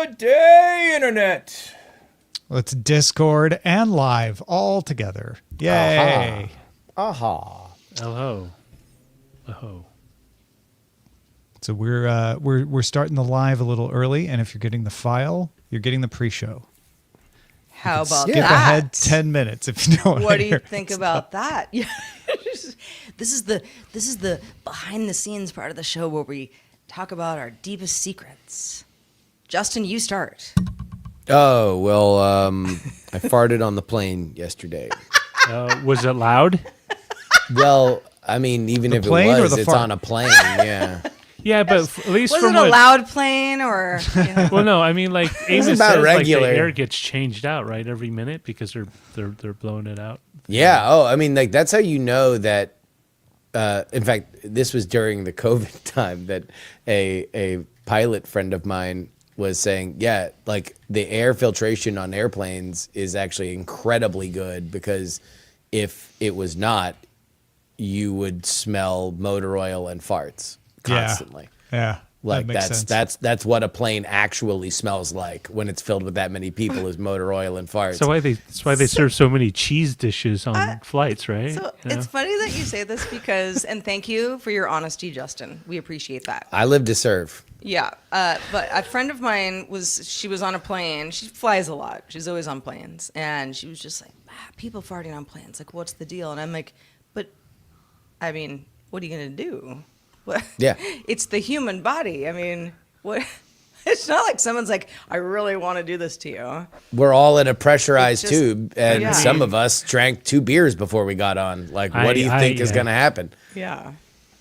Good day, Internet. It's Discord and live all together. Yay. Aha. Hello. Oh. So we're starting the live a little early, and if you're getting the file, you're getting the pre-show. How about Skip that? ahead 10 minutes if you don't. What do you think about that? This is the behind the scenes part of the show where we talk about our deepest secrets. Justin, you start. Oh, well, I farted on the plane yesterday. Was it loud? Well, I mean, even if it plane or was, the it's fart? on a plane, yeah. Yeah, but at least Was from it a what... loud plane or? Well, no, I mean, like Amos about says, regular. like the air gets changed out, right, every minute because they're blowing it out. Yeah, oh, I mean, like, that's how you know that, in fact, this was during the COVID time that a pilot friend of mine was saying, yeah, like the air filtration on airplanes is actually incredibly good because if it was not, you would smell motor oil and farts constantly. Yeah. Like that makes sense. that's what a plane actually smells like when it's filled with that many people is motor oil and farts. So that's why they serve so many cheese dishes on flights, right? So You know? it's funny that you say this because, and thank you for your honesty, Justin. We appreciate that. I live to serve. Yeah, but a friend of mine was on a plane. She flies a lot. She's always on planes, and she was just like, people farting on planes. Like, what's the deal? And I'm like, but, I mean, what are you gonna do? What? Yeah. It's the human body. I mean, what? It's not like someone's like, I really want to do this to you. We're all in a pressurized It's just- tube, and yeah. some of us drank 2 beers before we got on. Like, what do you think is going to happen? Yeah.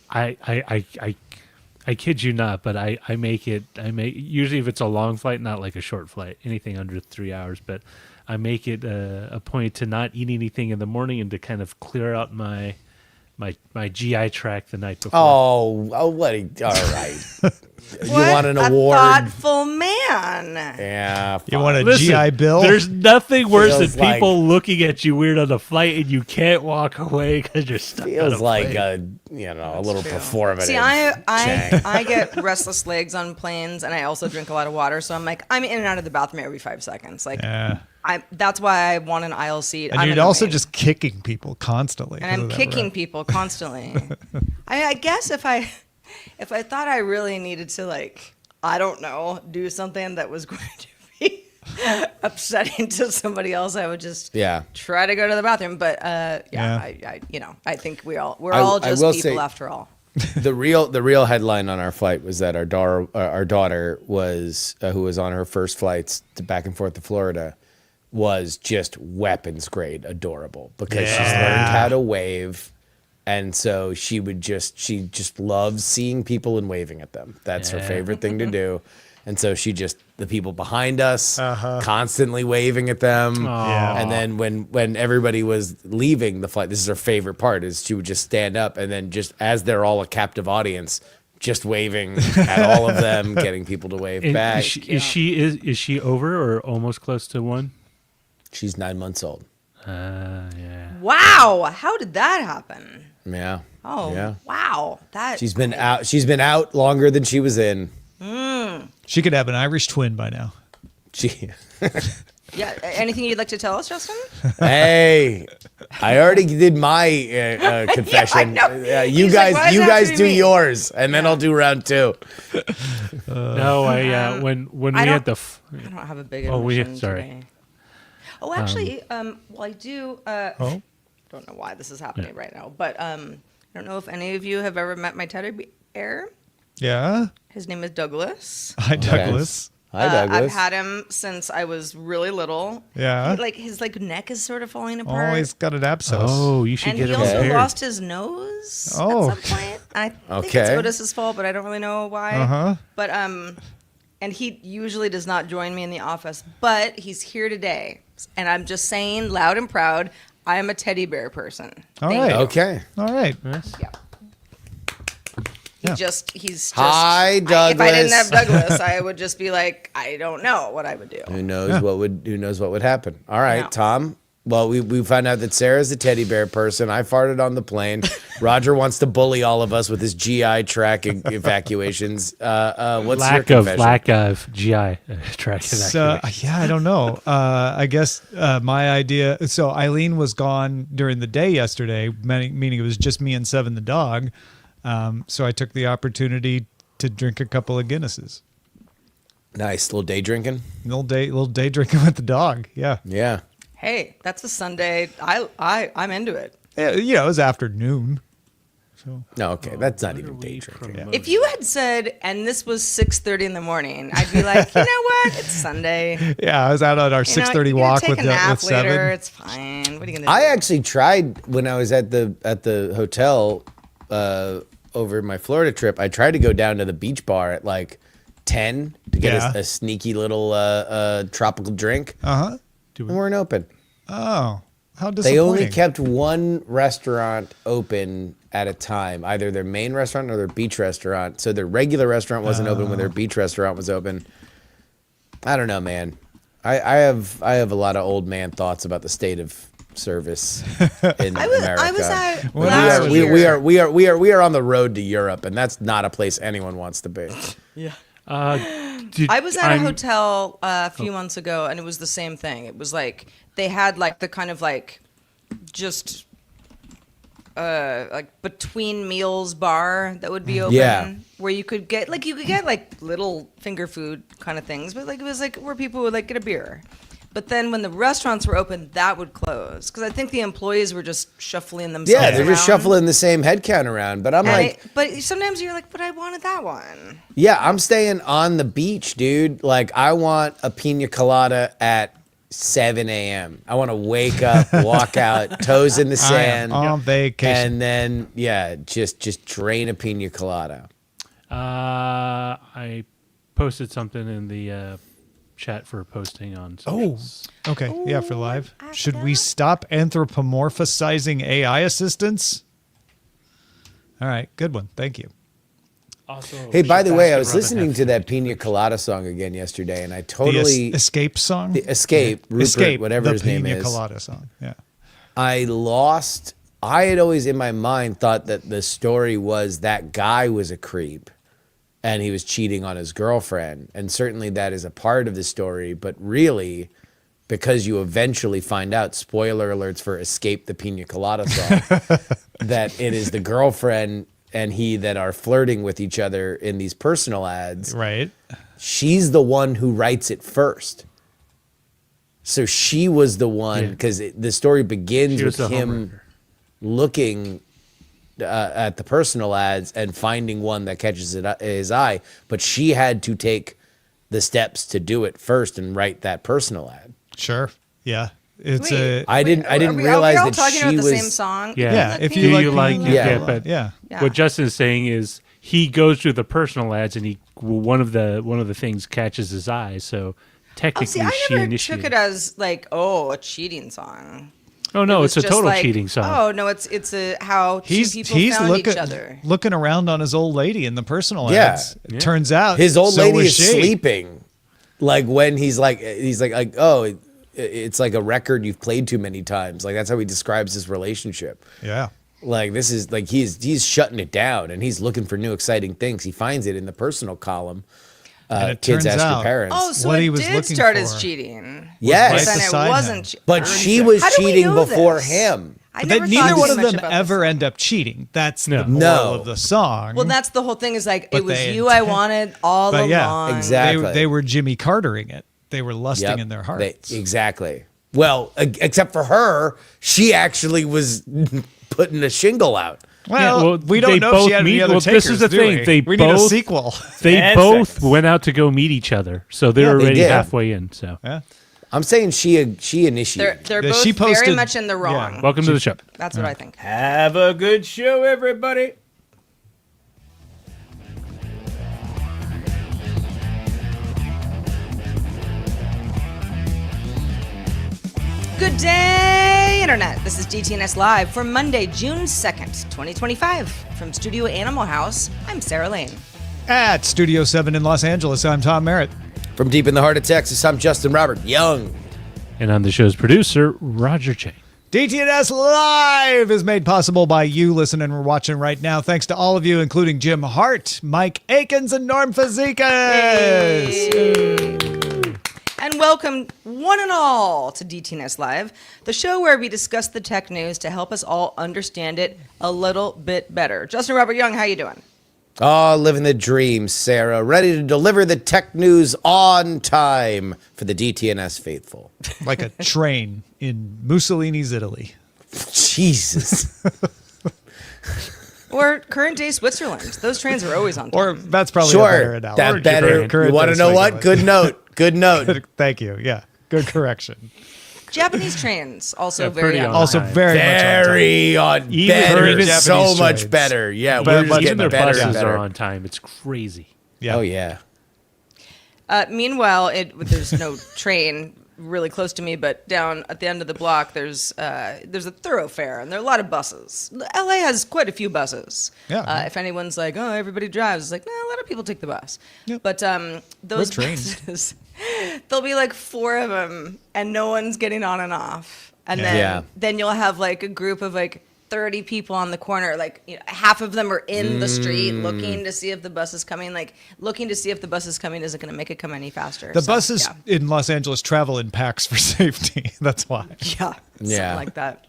I kid you not, but I make usually if it's a long flight, not like a short flight, anything under 3 hours, but I make it a point to not eat anything in the morning and to kind of clear out my GI tract the night before. Oh, all right. You want an award? A thoughtful man. Yeah. You want a Listen, GI Bill? There's nothing worse Feels than people looking at you weird on a flight and you can't walk away because you're stuck. Feels like plane. a little performative. See, I get restless legs on planes, and I also drink a lot of water. So I'm in and out of the bathroom every 5 seconds. Like, Yeah. that's why I want an aisle seat. And I'm you're in a also main. just kicking people constantly. And I'm kicking people constantly. I guess if I thought I really needed to, like, I don't know, do something that was going to be upsetting to somebody else, I would just try to go to the bathroom. But I think we're all just will people say, after all. the real headline on our flight was that our daughter was who was on her first flights back and forth to Florida was just weapons grade adorable because she's learned how to wave. And so she just loves seeing people and waving at them. That's her favorite thing to do. And so the people behind us, constantly waving at them. And then when everybody was leaving the flight, this is her favorite part, is she would just stand up and then just as they're all a captive audience, just waving at all of them, getting people to wave back. Is she over or almost close to 1? She's 9 months old. Yeah. Wow, how did that happen? Yeah. Oh, yeah. Wow. She's been out longer than she was in. She could have an Irish twin by now. Yeah. Anything you'd like to tell us, Justin? Hey, I already did my confession. Yeah, I know. You He's like, why guys, does it have to be do me? yours, and then I'll do round 2. No, when we had the. I don't have a big Oh, admission sorry. today. Oh, actually, well, I do. Oh? Don't know why this is happening right now, but I don't know if any of you have ever met my teddy bear. Yeah. His name is Douglas. Hi, Douglas. Hi, Douglas. I've had him since I was really little. Yeah. His neck is sort of falling apart. Oh, he's got an abscess. Oh, you should and get he him also repaired. lost his nose Oh. at some point. I think it's Okay. Otis's fault, but I don't really know why. Uh-huh. But and he usually does not join me in the office, but he's here today, and I'm just saying, loud and proud, I am a teddy bear person. All Thank right. you. Okay. All right. Yes. Yeah. Yeah. He's just. Hi, If I didn't Douglas. have Douglas, I would just be like, I don't know what I would do. Who knows what would happen? All right, No. Tom. Well, we found out that Sarah's the teddy bear person. I farted on the plane. Roger wants to bully all of us with his GI tract evacuations. What's your confession? Lack of GI tract So, evacuation. yeah, I don't know. I guess my idea. So Eileen was gone during the day yesterday, meaning it was just me and Seven the dog. So I took the opportunity to drink a couple of Guinnesses. Nice little day drinking. Little day drinking with the dog. Yeah. Yeah. Hey, that's a Sunday. I'm into it. Yeah, it was afternoon. So No, okay, that's not even day drinking. Promote. If you had said, and this was 6:30 in the morning, I'd be like, you know what? It's Sunday. yeah, I was out on our You know, 6:30 you're gonna walk take with a nap with Seven. later. It's fine. What are you gonna do? I actually tried when I was at the hotel over my Florida trip. I tried to go down to the beach bar at like 10 to get Yeah. a sneaky little tropical drink. Uh-huh. They weren't open. Oh, how disappointing. They only kept one restaurant open at a time, either their main restaurant or their beach restaurant. So their regular restaurant wasn't open when their beach restaurant was open. I don't know, man. I have a lot of old man thoughts about the state of service in America. I was at Well, last year. We are on the road to Europe, and that's not a place anyone wants to be. I was at a hotel a few months ago, and it was the same thing. It was like they had like the kind of like just like between meals bar that would be open, Yeah. where you could get like little finger food kind of things, but like it was like where people would like get a beer. But then when the restaurants were open, that would close because I think the employees were just shuffling themselves. Yeah, they're just around. shuffling the same head count around. But I'm And like, but sometimes you're like, but I wanted that one. yeah, I'm staying on the beach, dude. Like, I want a pina colada at 7 a.m. I want to wake up, walk out, toes in the I am sand, on vacation. and then just drain a pina colada. I posted something in the chat for posting on socials. Okay. Yeah, for live. I Should we forgot. stop anthropomorphizing AI assistants? All right. Good one. Thank you. Also, Hey, by the way, I Basket was Brother listening have to that food. pina colada song again yesterday, and I The totally Escape song? Escape, Rupert, Escape, whatever the his name Pina is. Colada song. Yeah. I had always in my mind thought that the story was that guy was a creep and he was cheating on his girlfriend. And certainly that is a part of the story, but really, because you eventually find out, spoiler alerts for Escape the Pina Colada song, that it is the girlfriend and he that are flirting with each other in these personal ads. Right. She's the one who writes it first. So she was the one, because the story begins She was with the him homewrecker. looking at the personal ads and finding one that catches his eye. But she had to take the steps to do it first and write that personal ad. Sure. Yeah. It's Wait. I didn't Are we realize all that talking she about the was. same song? Yeah. Yeah, if Do you like you like Pina Yeah. yeah, Colada. but Yeah. Yeah. what Justin's saying is he goes through the personal ads and one of the things catches his eye. So Oh, technically, see, I she never initiated. took it as like, a cheating song. Oh no, It it's was a just total like, cheating song. Oh no, it's how two people found each other. looking around on his old lady in the personal Yeah. ads. It Yeah. turns out His old so lady was is she. sleeping. Like when he's like, oh, it's like a record you've played too many times. Like that's how he describes his relationship. Yeah. Like this is like he's shutting it down and he's looking for new exciting things. He finds it in the personal column. And it Kids turns ask out- your parents. Oh, so What it he was did looking start for as cheating. Yes. right But then beside it wasn't. him. che- But she was How do we cheating know before this? him. I But never then thought neither too one of much them about ever this. end up cheating. That's No. the moral No. of the song. Well, that's the whole thing. Is like But it was they you I intend- wanted all But yeah, along. exactly. They were Jimmy Cartering it. They were lusting Yep. in their hearts. Exactly. Well, except for her, she actually was putting a shingle out. well, well, we don't they know if she both had any meet- other well, takers, this is the do thing. we? They We need a both- sequel. They 10 both seconds. went out to go meet each other, so they're Yeah, they already did. halfway in. So Yeah. I'm saying she initiated. They're Yeah, both she very posted- much in the wrong. yeah. welcome to the show. That's what I think. Have a good show, everybody. Good day, Internet. This is DTNS Live for Monday, June 2nd, 2025. From Studio Animal House, I'm Sarah Lane. At Studio 7 in Los Angeles, I'm Tom Merritt. From deep in the heart of Texas, I'm Justin Robert Young. And I'm the show's producer, Roger Chang. DTNS Live is made possible by you listening or watching right now. Thanks to all of you, including Jim Hart, Mike Akins, and Norm Fazekas. And welcome, one and all, to DTNS Live, the show where we discuss the tech news to help us all understand it a little bit better. Justin Robert Young, how you doing? Oh, living the dream, Sarah. Ready to deliver the tech news on time for the DTNS faithful. Like a train in Mussolini's Italy. Jesus. Or current day Switzerland. Those trains are always on time. Or that's probably a better Sure, analogy. that better. Current You want to day know what? Switzerland. Good note. Good note. Thank you. Yeah, good correction. Japanese trains, also Yeah, very pretty on on time. Also time. very much on time. Very on Even better. Japanese So much trains. better. Yeah, But we're much just Even getting their better and buses better. are on time. It's crazy. Yeah. Oh, yeah. Meanwhile, there's no train really close to me, but down at the end of the block, there's a thoroughfare, and there are a lot of buses. LA has quite a few buses. Yeah. If anyone's like, oh, everybody drives, it's like, no, a lot of people take the bus. Yep. But those We're trained. buses, there'll be like 4 of them, and no one's getting on and off. And Yeah. then you'll have like a group of like 30 people on the corner, like half of them are in the street looking to see if the bus is coming, like looking to see if the bus is coming isn't going to make it come any faster. The So, buses yeah. in Los Angeles travel in packs for safety. That's why. Yeah, Yeah. something like that.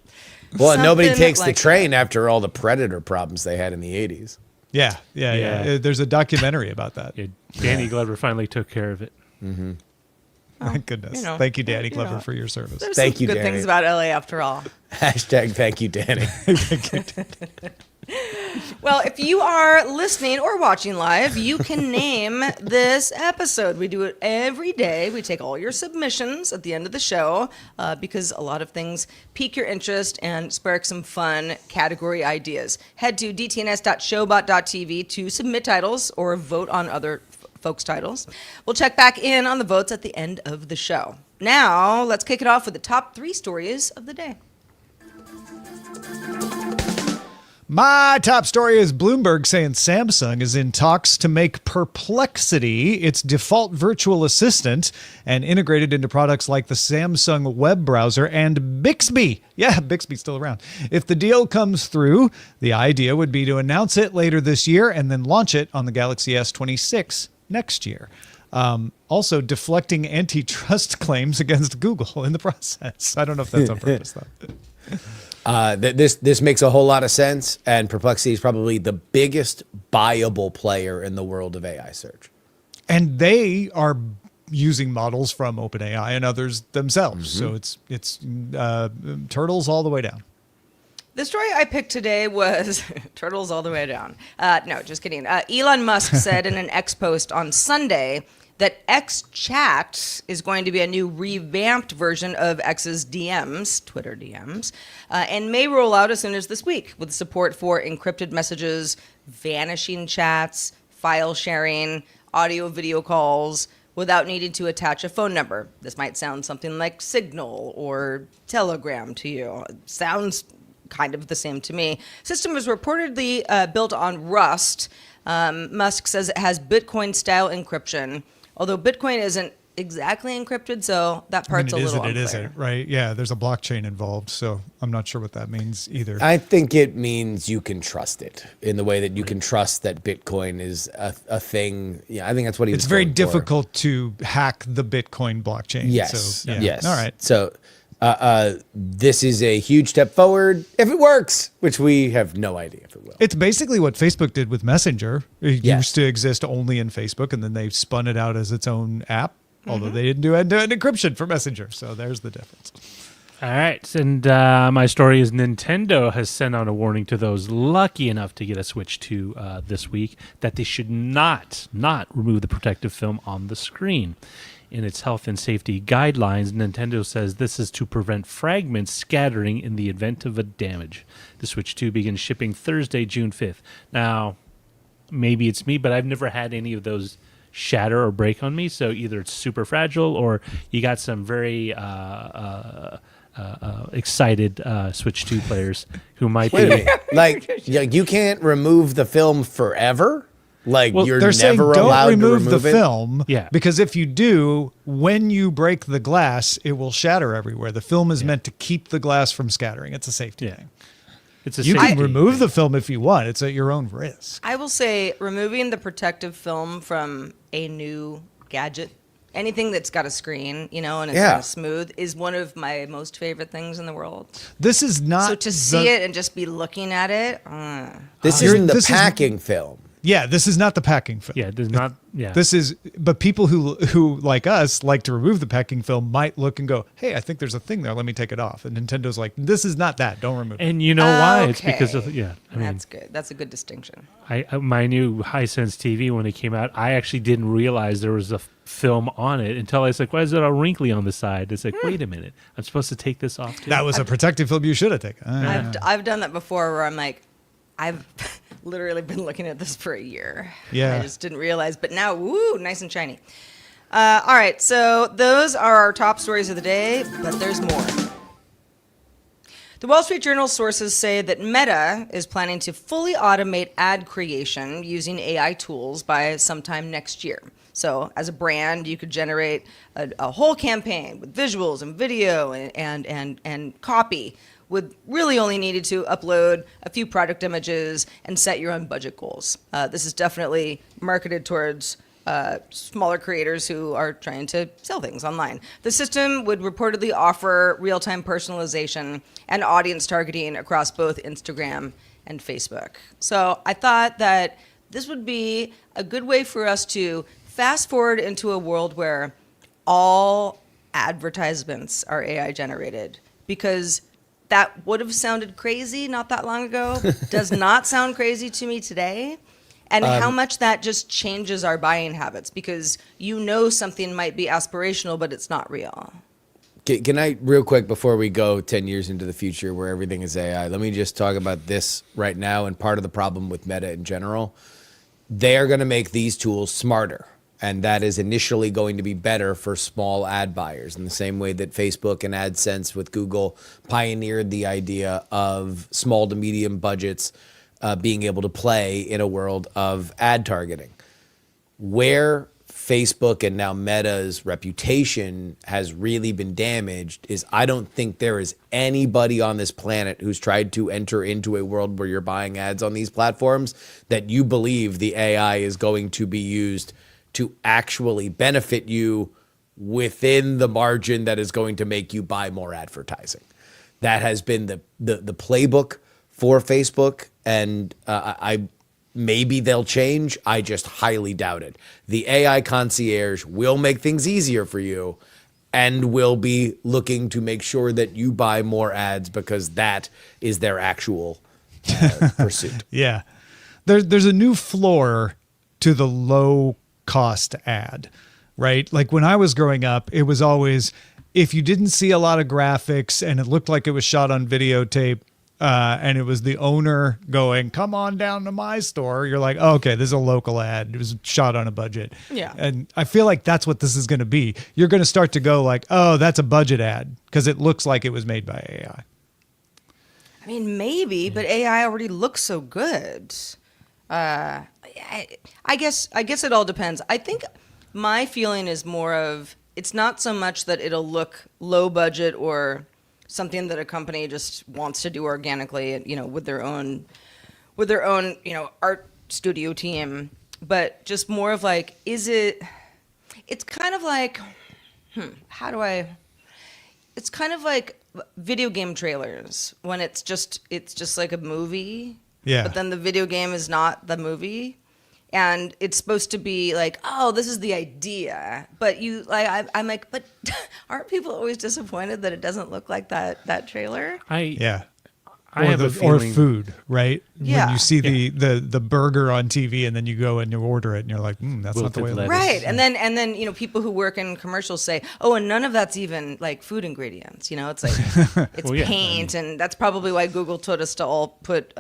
Well, nobody Something takes like the train after all the Predator problems they had in the 80s. Yeah. Yeah. There's a documentary about that. Yeah, Danny Glover finally took care of it. Thank goodness. you know, Thank you, Danny you Glover, know. for your service. There's Thank some you, good Danny. things about LA after all. Hashtag thank you, Danny. Well, if you are listening or watching live, you can name this episode. We do it every day. We take all your submissions at the end of the show because a lot of things pique your interest and spark some fun category ideas. Head to dtns.showbot.tv to submit titles or vote on other folks' titles. We'll check back in on the votes at the end of the show. Now, let's kick it off with the top 3 stories of the day. My top story is Bloomberg saying Samsung is in talks to make Perplexity its default virtual assistant and integrated into products like the Samsung web browser and Bixby. Yeah, Bixby's still around. If the deal comes through, the idea would be to announce it later this year and then launch it on the Galaxy S26 next year. Also deflecting antitrust claims against Google in the process. I don't know if that's on purpose, though. This makes a whole lot of sense, and Perplexity is probably the biggest buyable player in the world of AI search. And they are using models from OpenAI and others themselves. So it's turtles all the way down. The story I picked today was turtles all the way down. No, just kidding. Elon Musk said in an X post on Sunday that xChat is going to be a new revamped version of X's DMs, Twitter DMs, and may roll out as soon as this week with support for encrypted messages, vanishing chats, file sharing, audio video calls, without needing to attach a phone number. This might sound something like Signal or Telegram to you. It sounds kind of the same to me. System is reportedly built on Rust. Musk says it has Bitcoin-style encryption, although Bitcoin isn't exactly encrypted, so that part's a little unclear. It isn't, right? Yeah, there's a blockchain involved, so I'm not sure what that means either. I think it means you can trust it in the way that you can trust that Bitcoin is a thing. Yeah, I think that's what he was It's very going for. difficult to hack the Bitcoin blockchain. Yes, So, yeah. yes. All right. So this is a huge step forward if it works, which we have no idea if it will. It's basically what Facebook did with Messenger. It Yes. used to exist only in Facebook, and then they spun it out as its own app, although they didn't do end-to-end encryption for Messenger. So there's the difference. All right, and my story is Nintendo has sent out a warning to those lucky enough to get a Switch 2 this week that they should not remove the protective film on the screen. In its health and safety guidelines, Nintendo says this is to prevent fragments scattering in the event of a damage. The Switch 2 begins shipping Thursday, June 5th. Now, maybe it's me, but I've never had any of those shatter or break on me, so either it's super fragile or you got some very excited Switch 2 players who might Wait a be... minute. Like, you can't remove the film forever? Like Well, you're They're saying never don't allowed remove to the remove it. film, Yeah. because if you do, when you break the glass, it will shatter everywhere. The film is meant to keep the glass from scattering. It's a safety Yeah. thing. It's a You can safety remove thing. the film if you want. It's at your own risk. I will say removing the protective film from a new gadget, anything that's got a screen, and it's Yeah. kind of smooth, is one of my most favorite things in the world. This is not So to see it and just be looking at it, This You're- isn't the this is- packing film. Yeah, this is not the packing film. Yeah, does not. Yeah, This is, but people who like us like to remove the packing film might look and go, "Hey, I think there's a thing there. Let me take it off." And Nintendo's like, "This is not that. Don't remove it." and you know why? It's because of Okay. I mean, that's good. That's a good distinction. my new Hisense TV when it came out, I actually didn't realize there was a film on it until I was like, "Why is it all wrinkly on the side?" It's like, wait a minute, I'm supposed to take this off too. That was a protective film you should have taken. I've done that before where I'm like, I've literally been looking at this for a year. Yeah. I just didn't realize, but now, woo, nice and shiny. All right, so those are our top stories of the day, but there's more. The Wall Street Journal sources say that Meta is planning to fully automate ad creation using AI tools by sometime next year. So, as a brand, you could generate a whole campaign with visuals and video and copy, with really only needed to upload a few product images and set your own budget goals. This is definitely marketed towards smaller creators who are trying to sell things online. The system would reportedly offer real-time personalization and audience targeting across both Instagram and Facebook. So I thought that this would be a good way for us to fast forward into a world where all advertisements are AI generated, because that would have sounded crazy not that long ago, does not sound crazy to me today. And how much that just changes our buying habits, because something might be aspirational, but it's not real. Can I, real quick, before we go 10 years into the future where everything is AI, let me just talk about this right now and part of the problem with Meta in general. They're going to make these tools smarter, and that is initially going to be better for small ad buyers, in the same way that Facebook and AdSense with Google pioneered the idea of small to medium budgets being able to play in a world of ad targeting. Where Facebook and now Meta's reputation has really been damaged is I don't think there is anybody on this planet who's tried to enter into a world where you're buying ads on these platforms that you believe the AI is going to be used to actually benefit you within the margin that is going to make you buy more advertising. That has been the playbook for Facebook, and I maybe they'll change. I just highly doubt it. The AI concierge will make things easier for you and will be looking to make sure that you buy more ads because that is their actual pursuit. Yeah. There's a new floor to the low cost ad, right? Like when I was growing up, it was always, if you didn't see a lot of graphics and it looked like it was shot on videotape, and it was the owner going, "Come on down to my store," you're like, oh, okay, this is a local ad. It was shot on a budget. Yeah. And I feel like that's what this is going to be. You're going to start to go like, oh, that's a budget ad because it looks like it was made by AI. I mean, maybe, but AI already looks so good. I guess it all depends. I think my feeling is more of, it's not so much that it'll look low budget or something that a company just wants to do organically, with their own, art studio team, but just more of like, it's kind of like, it's kind of like video game trailers when it's just like a movie. Yeah. But then the video game is not the movie. And it's supposed to be like, oh, this is the idea. But I'm like, but aren't people always disappointed that it doesn't look like that trailer? Yeah. I have a or feeling. food, right? Yeah. When you see the burger on TV and then you go and you order it and you're like, that's not the way it looks. Right. And then people who work in commercials say, oh, and none of that's even like food ingredients. It's like, it's Well, yeah, paint. And that's probably why Google told us to all put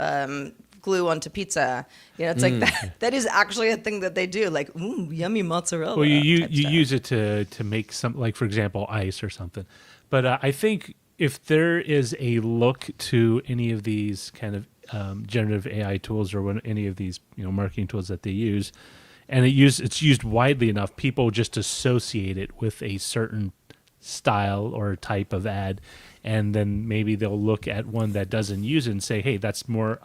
glue onto pizza. It's like that is actually a thing that they do. Like, ooh, yummy mozzarella. Well, you type stuff. use it to make some, like, for example, ice or something. But I think if there is a look to any of these kind of generative AI tools or any of these marketing tools that they use, and it's used widely enough, people just associate it with a certain style or type of ad, and then maybe they'll look at one that doesn't use it and say, hey, that's more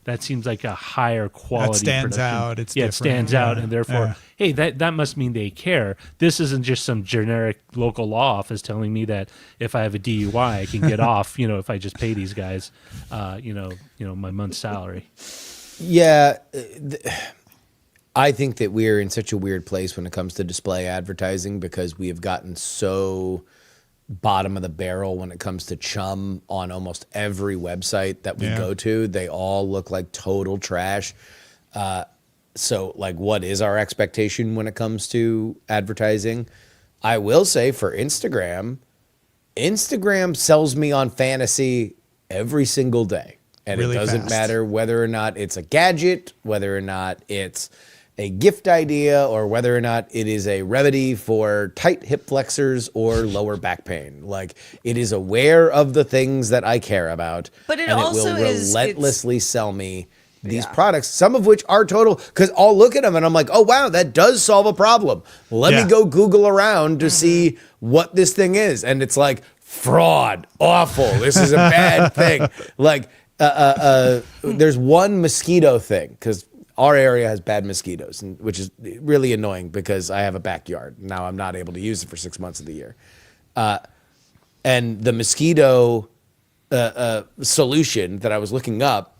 that seems like a higher quality That stands production. out. It's it different. stands out, and therefore hey, that must mean they care. This isn't just some generic local law office telling me that if I have a DUI I can get off if I just pay these guys my month's salary. Yeah, I think that we're in such a weird place when it comes to display advertising because we have gotten so bottom of the barrel when it comes to chum on almost every website that we go to. They all look like total trash. So like, what is our expectation when it comes to advertising? I will say for Instagram sells me on fantasy every single day. And Really it doesn't fast. matter whether or not it's a gadget, whether or not it's a gift idea, or whether or not it is a remedy for tight hip flexors or lower back pain. Like, it is aware of the things that I care about. But it and also it will is- relentlessly sell me these products, some of which are total, because I'll look at them and I'm like, oh, wow, that does solve a problem. Let me go Google around to see what this thing is. And it's like, fraud, awful, this is a bad thing. Like, there's one mosquito thing, because our area has bad mosquitoes, which is really annoying because I have a backyard. Now I'm not able to use it for 6 months of the year. And the mosquito solution that I was looking up,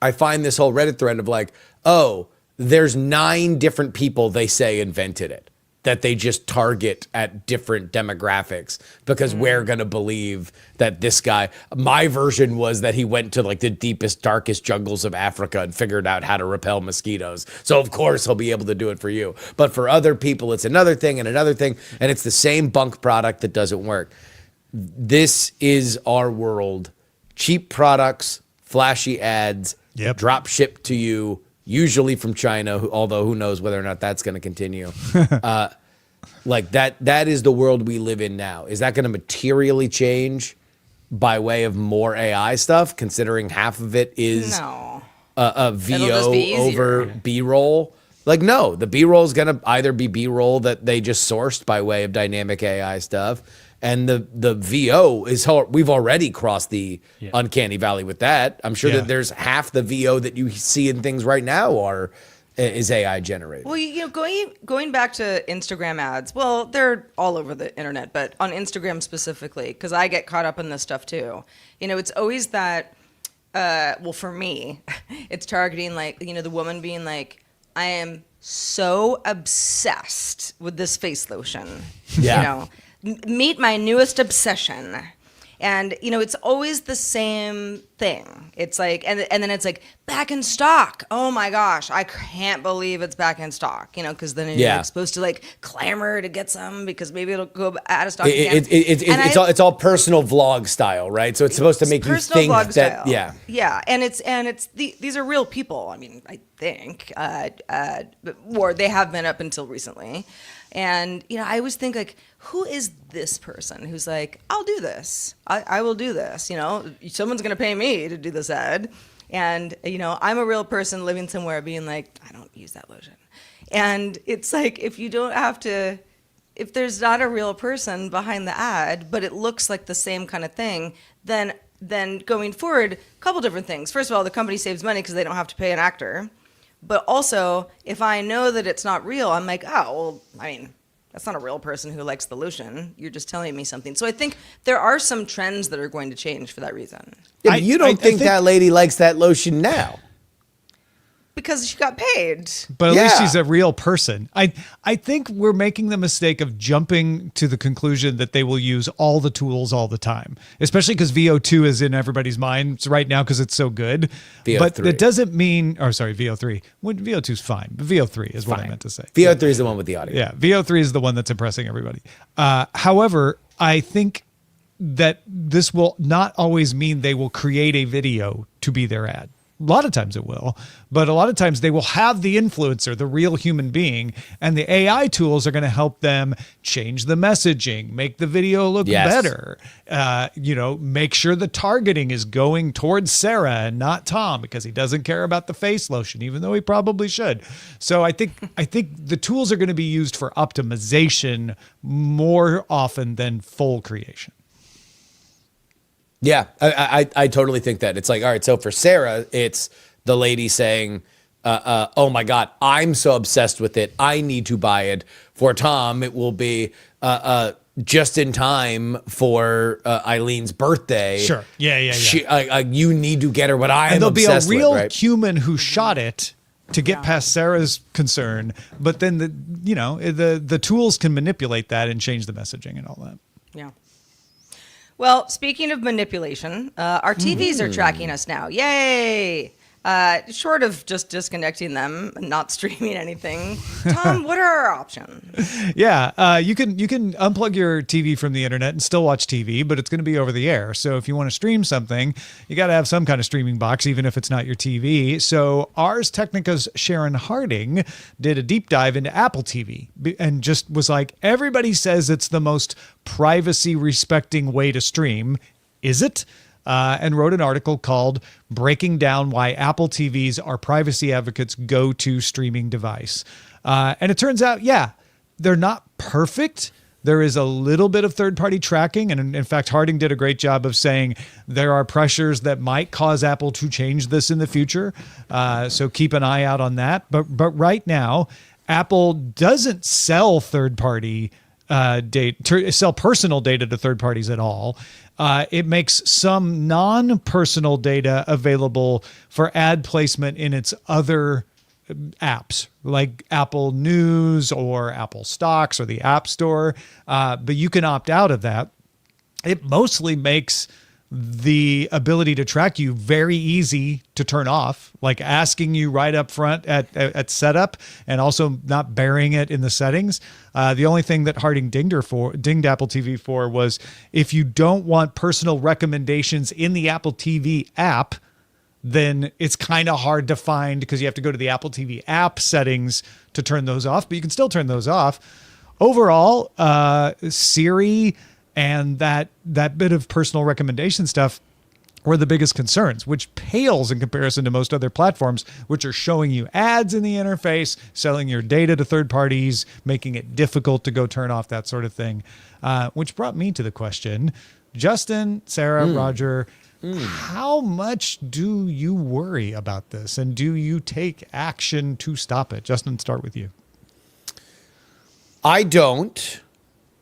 I find this whole Reddit thread of like, oh, there's 9 different people they say invented it, that they just target at different demographics because we're going to believe that this guy, my version was that he went to like the deepest, darkest jungles of Africa and figured out how to repel mosquitoes. So of course he'll be able to do it for you. But for other people, it's another thing and another thing. And it's the same bunk product that doesn't work. This is our world. Cheap products, flashy ads, drop shipped to you, usually from China, although who knows whether or not that's going to continue. Like that is the world we live in now. Is that going to materially change by way of more AI stuff, considering half of it is No. a It'll just VO be over easier. B-roll? Like, no, the B-roll is going to either be B-roll that they just sourced by way of dynamic AI stuff, and the VO is how we've already crossed the uncanny valley with that. I'm sure that there's half the VO that you see in things right now is AI generated. Well, going back to Instagram ads, well, they're all over the internet, but on Instagram specifically, because I get caught up in this stuff too. It's always that, well, for me, it's targeting like, the woman being like, I am so obsessed with this face lotion. Yeah. Meet my newest obsession. And, it's always the same thing. It's like, and then it's like, back in stock. Oh my gosh, I can't believe it's back in stock, because then you're like supposed to like clamor to get some because maybe it'll go out of stock again. It's all personal vlog stile, right? So it's supposed to make you think vlog that, style. Yeah, and these are real people. I mean, I think, or they have been up until recently. And, I always think, like, who is this person who's like, I'll do this. I will do this. Someone's going to pay me to do this ad. And, I'm a real person living somewhere being like, I don't use that lotion. And it's like, if there's not a real person behind the ad, but it looks like the same kind of thing, then going forward, a couple different things. First of all, the company saves money because they don't have to pay an actor. But also, if I know that it's not real, I'm like, oh, well, I mean, that's not a real person who likes the lotion. You're just telling me something. So I think there are some trends that are going to change for that reason. Yeah, but you don't think that lady likes that lotion now? Because she got paid. But at least she's a real person. I think we're making the mistake of jumping to the conclusion that they will use all the tools all the time, especially because VO2 is in everybody's minds right now because it's so good. VO3. But that doesn't mean, VO3. VO2 is fine, but VO3 is what I meant to say. VO3 is the one with the audio. Yeah, VO3 is the one that's impressing everybody. However, I think that this will not always mean they will create a video to be their ad. lot of times it will, but a lot of times they will have the influencer, the real human being, and the AI tools are going to help them change the messaging, make the video look better, make sure the targeting is going towards Sarah and not Tom because he doesn't care about the face lotion, even though he probably should. So I think the tools are going to be used for optimization more often than full creation. Yeah, I totally think that. It's like, all right, so for Sarah, it's the lady saying, oh my God, I'm so obsessed with it, I need to buy it. For Tom, it will be just in time for Eileen's birthday. Sure. Yeah. You need to get her what I'm and there'll be a real with, right? human who shot it to get past Sarah's concern, but then the tools can manipulate that and change the messaging and all that. Yeah. Well, speaking of manipulation, our TVs are tracking us now. Yay! Short of just disconnecting them and not streaming anything. Tom, what are our options? Yeah, you can unplug your TV from the internet and still watch TV, but it's going to be over the air. So if you want to stream something, you got to have some kind of streaming box, even if it's not your TV. So Ars Technica's Sharon Harding did a deep dive into Apple TV and just was like, everybody says it's the most privacy respecting way to stream. Is it? And wrote an article called Breaking Down Why Apple TVs Are Privacy Advocates' Go-To Streaming Device. And it turns out, they're not perfect. There is a little bit of third-party tracking. And in fact, Harding did a great job of saying there are pressures that might cause Apple to change this in the future. So keep an eye out on that. But right now, Apple doesn't sell third-party data, sell personal data to third parties at all. It makes some non-personal data available for ad placement in its other apps, like Apple News or Apple Stocks or the App Store. But you can opt out of that. It mostly makes the ability to track you very easy to turn off, like asking you right up front at setup and also not burying it in the settings. The only thing that Harding dinged Apple TV for was if you don't want personal recommendations in the Apple TV app, then it's kind of hard to find because you have to go to the Apple TV app settings to turn those off, but you can still turn those off. Overall, Siri and that bit of personal recommendation stuff were the biggest concerns, which pales in comparison to most other platforms, which are showing you ads in the interface, selling your data to third parties, making it difficult to go turn off that sort of thing. Which brought me to the question, Justin, Sarah, Roger, how much do you worry about this? And do you take action to stop it? Justin, start with you. I don't.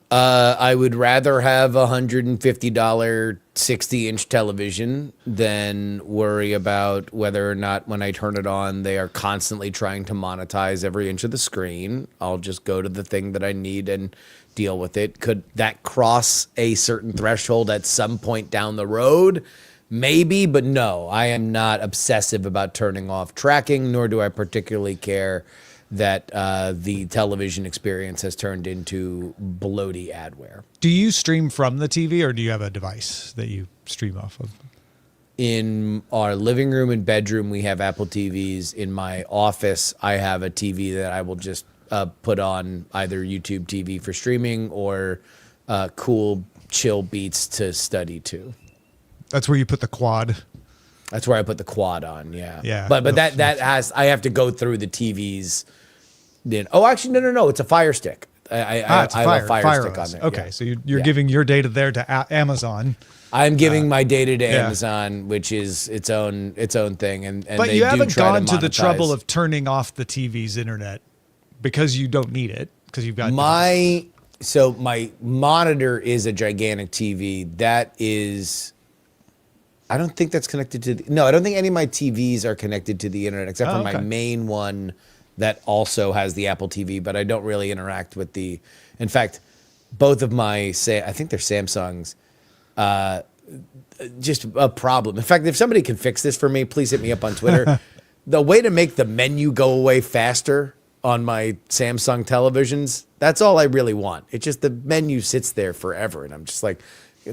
I would rather have a $150 60-inch television than worry about whether or not when I turn it on, they are constantly trying to monetize every inch of the screen. I'll just go to the thing that I need and deal with it. Could that cross a certain threshold at some point down the road? Maybe, but no, I am not obsessive about turning off tracking, nor do I particularly care that the television experience has turned into bloaty adware. Do you stream from the TV or do you have a device that you stream off of? In our living room and bedroom, we have Apple TVs. In my office, I have a TV that I will just put on either YouTube TV for streaming or cool, chill beats to study to. That's where you put the quad. That's where I put the quad on, yeah. Yeah. But that has, I have to go through the TVs. Oh, actually, no. It's a Fire Stick. I have a Fire Stick on there. Okay, yeah. so you're giving your data there to Amazon. I'm giving my data to Amazon, which is its own thing. And but they you haven't gone to the monetize. trouble of turning off the TV's internet because you don't need it because you've got my monitor is a gigantic TV. That is. I don't think that's connected to I don't think any of my TVs are connected to the internet except for my main one that also has the Apple TV, but I don't really interact with in fact, both of my, I think they're Samsungs, just a problem. In fact, if somebody can fix this for me, please hit me up on Twitter. The way to make the menu go away faster on my Samsung televisions, that's all I really want. It's just the menu sits there forever. And I'm just like,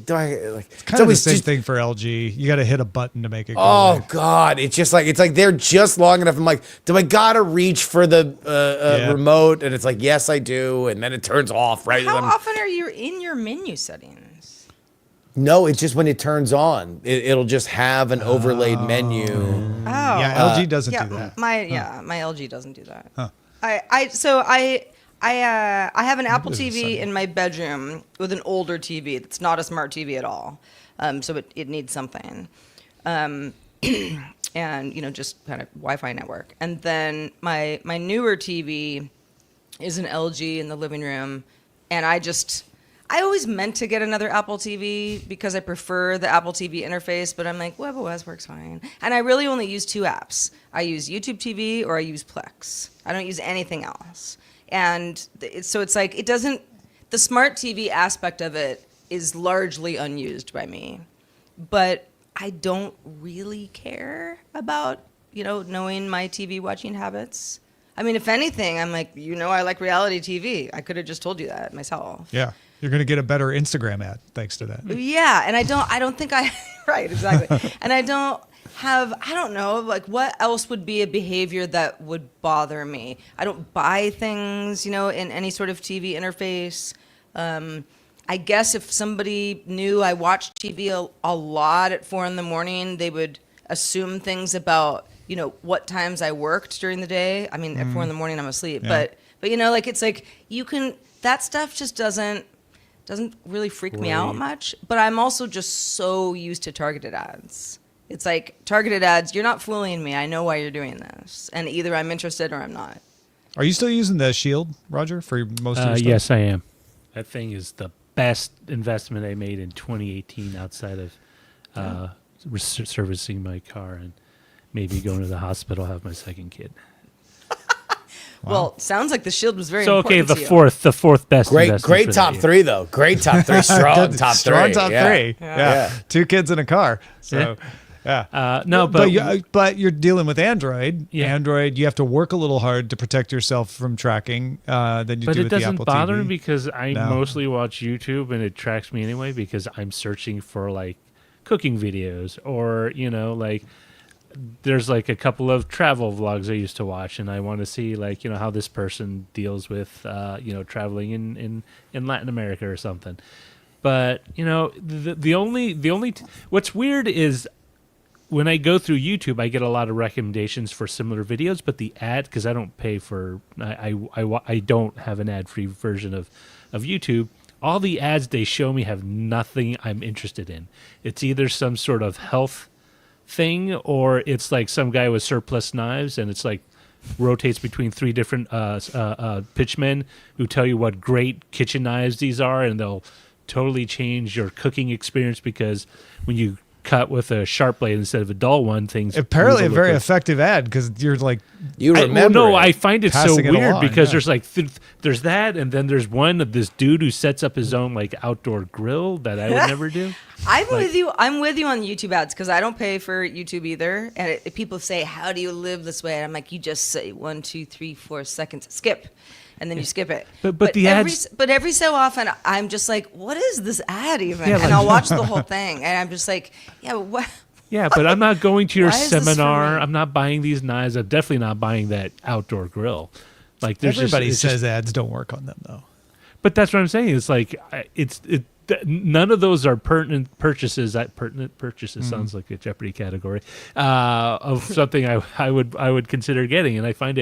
do I like? It's kind of the same thing for LG. You got to hit a button to make it go Oh away. God, it's like they're just long enough. I'm like, do I gotta reach for the remote? And it's like, yes, I do. And then it turns off. Right? How often are you in your menu settings? No, it's just when it turns on. It'll just have an overlaid menu. Oh, Yeah, LG doesn't do that. My LG doesn't do that. Huh. I have an Apple This is TV sunny. in my bedroom with an older TV that's not a smart TV at all. So it needs something. And just kind of Wi-Fi network. And then my newer TV is an LG in the living room, and I always meant to get another Apple TV because I prefer the Apple TV interface, but I'm like, WebOS works fine. And I really only use 2 apps. I use YouTube TV or I use Plex. I don't use anything else. And so it's like, the smart TV aspect of it is largely unused by me. But I don't really care about, knowing my TV watching habits. I mean, if anything, I'm like, I like reality TV. I could have just told you that myself. Yeah. You're going to get a better Instagram ad thanks to that. Yeah, and I don't think right, exactly. And I don't know, like what else would be a behavior that would bother me? I don't buy things, in any sort of TV interface. I guess if somebody knew I watched TV a lot at 4 a.m, they would assume things about, what times I worked during the day. I mean, at 4 a.m, I'm asleep, Yeah. but like it's like that stuff just doesn't really freak me out much. But I'm also just so used to targeted ads. It's like targeted ads. You're not fooling me. I know why you're doing this, and either I'm interested or I'm not. Are you still using the Shield, Roger, for most of your stuff? Yes, I am. That thing is the best investment I made in 2018 outside of servicing my car and maybe going to the hospital, have my second kid. Well, sounds like the Shield was very So okay, important the fourth best. Great investment great for top that year. 3 though. Great top 3. Strong top 3. Strong top Yeah. 3. Yeah. 2 kids in a car. So, yeah. No, but you're dealing with Android. Yeah. Android, you have to work a little hard to protect yourself from tracking than you But do it with the doesn't Apple bother TV. me because I No. mostly watch YouTube and it tracks me anyway because I'm searching for like cooking videos or like there's like a couple of travel vlogs I used to watch and I want to see like how this person deals with traveling in Latin America or something. But the only what's weird is when I go through YouTube, I get a lot of recommendations for similar videos, but the ad, because I don't pay for, I don't have an ad-free version of YouTube. All the ads they show me have nothing I'm interested in. It's either some sort of health thing or it's like some guy with surplus knives and it's like rotates between 3 different pitchmen who tell you what great kitchen knives these are and they'll totally change your cooking experience because when you cut with a sharp blade instead of a dull one, things Apparently a move very little- effective ad because you're like, You remember no, it. I find it so Passing it weird along, because yeah. there's like there's that, and then there's one of this dude who sets up his own like outdoor grill that I would never do. I'm with you on YouTube ads because I don't pay for YouTube either. And people say, "How do you live this way?" And I'm like, "You just say 1, 2, 3, 4 seconds, skip." And then you skip it. But the ads- But every so often, I'm just like, what is this ad even? Yeah, and like- I'll watch the whole thing. And I'm just like, yeah, what? Yeah, but I'm not going to your Why is this for seminar. me? I'm not buying these knives. I'm definitely not buying that outdoor grill. Like there's everybody it's says ads don't work on them though. But that's what I'm saying. It's like none of those are pertinent purchases. Pertinent purchases sounds like a Jeopardy category of something I would consider getting, and I find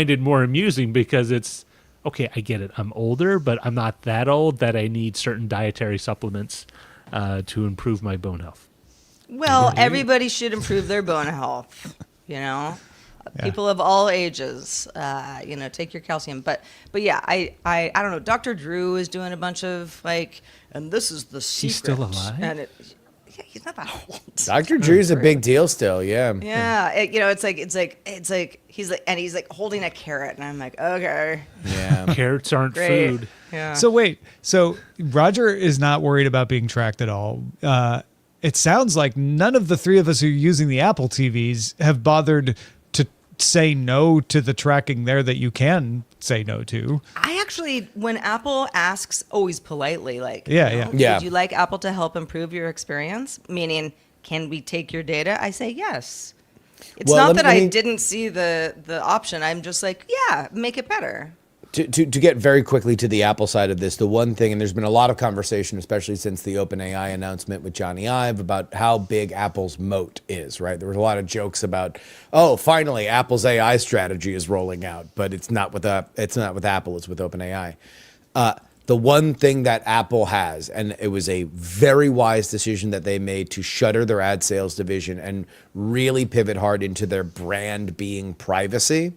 it more amusing because it's okay. I get it. I'm older, but I'm not that old that I need certain dietary supplements to improve my bone health. Well, everybody should improve their bone health, People of all ages, take your calcium. But yeah, I don't know. Dr. Drew is doing a bunch of and this is the secret. He's still alive? And he's not that old. Dr. Drew's a big deal still, yeah. Yeah, it's like he's like holding a carrot, and I'm like, okay, Yeah. Carrots aren't great. food. Yeah. So wait, so Roger is not worried about being tracked at all. It sounds like none of the 3 of us who are using the Apple TVs have bothered say no to the tracking there that you can say no to. I actually, when Apple asks, always politely, like, Yeah. would you like Apple to help improve your experience? Meaning, can we take your data? I say yes. It's Well, not let that me- I didn't see the option. I'm just like, yeah, make it better. To get very quickly to the Apple side of this, the one thing, and there's been a lot of conversation, especially since the OpenAI announcement with Johnny Ive, about how big Apple's moat is, right? There was a lot of jokes about, oh, finally, Apple's AI strategy is rolling out, but it's not with Apple, it's with OpenAI. The one thing that Apple has, and it was a very wise decision that they made to shutter their ad sales division and really pivot hard into their brand being privacy,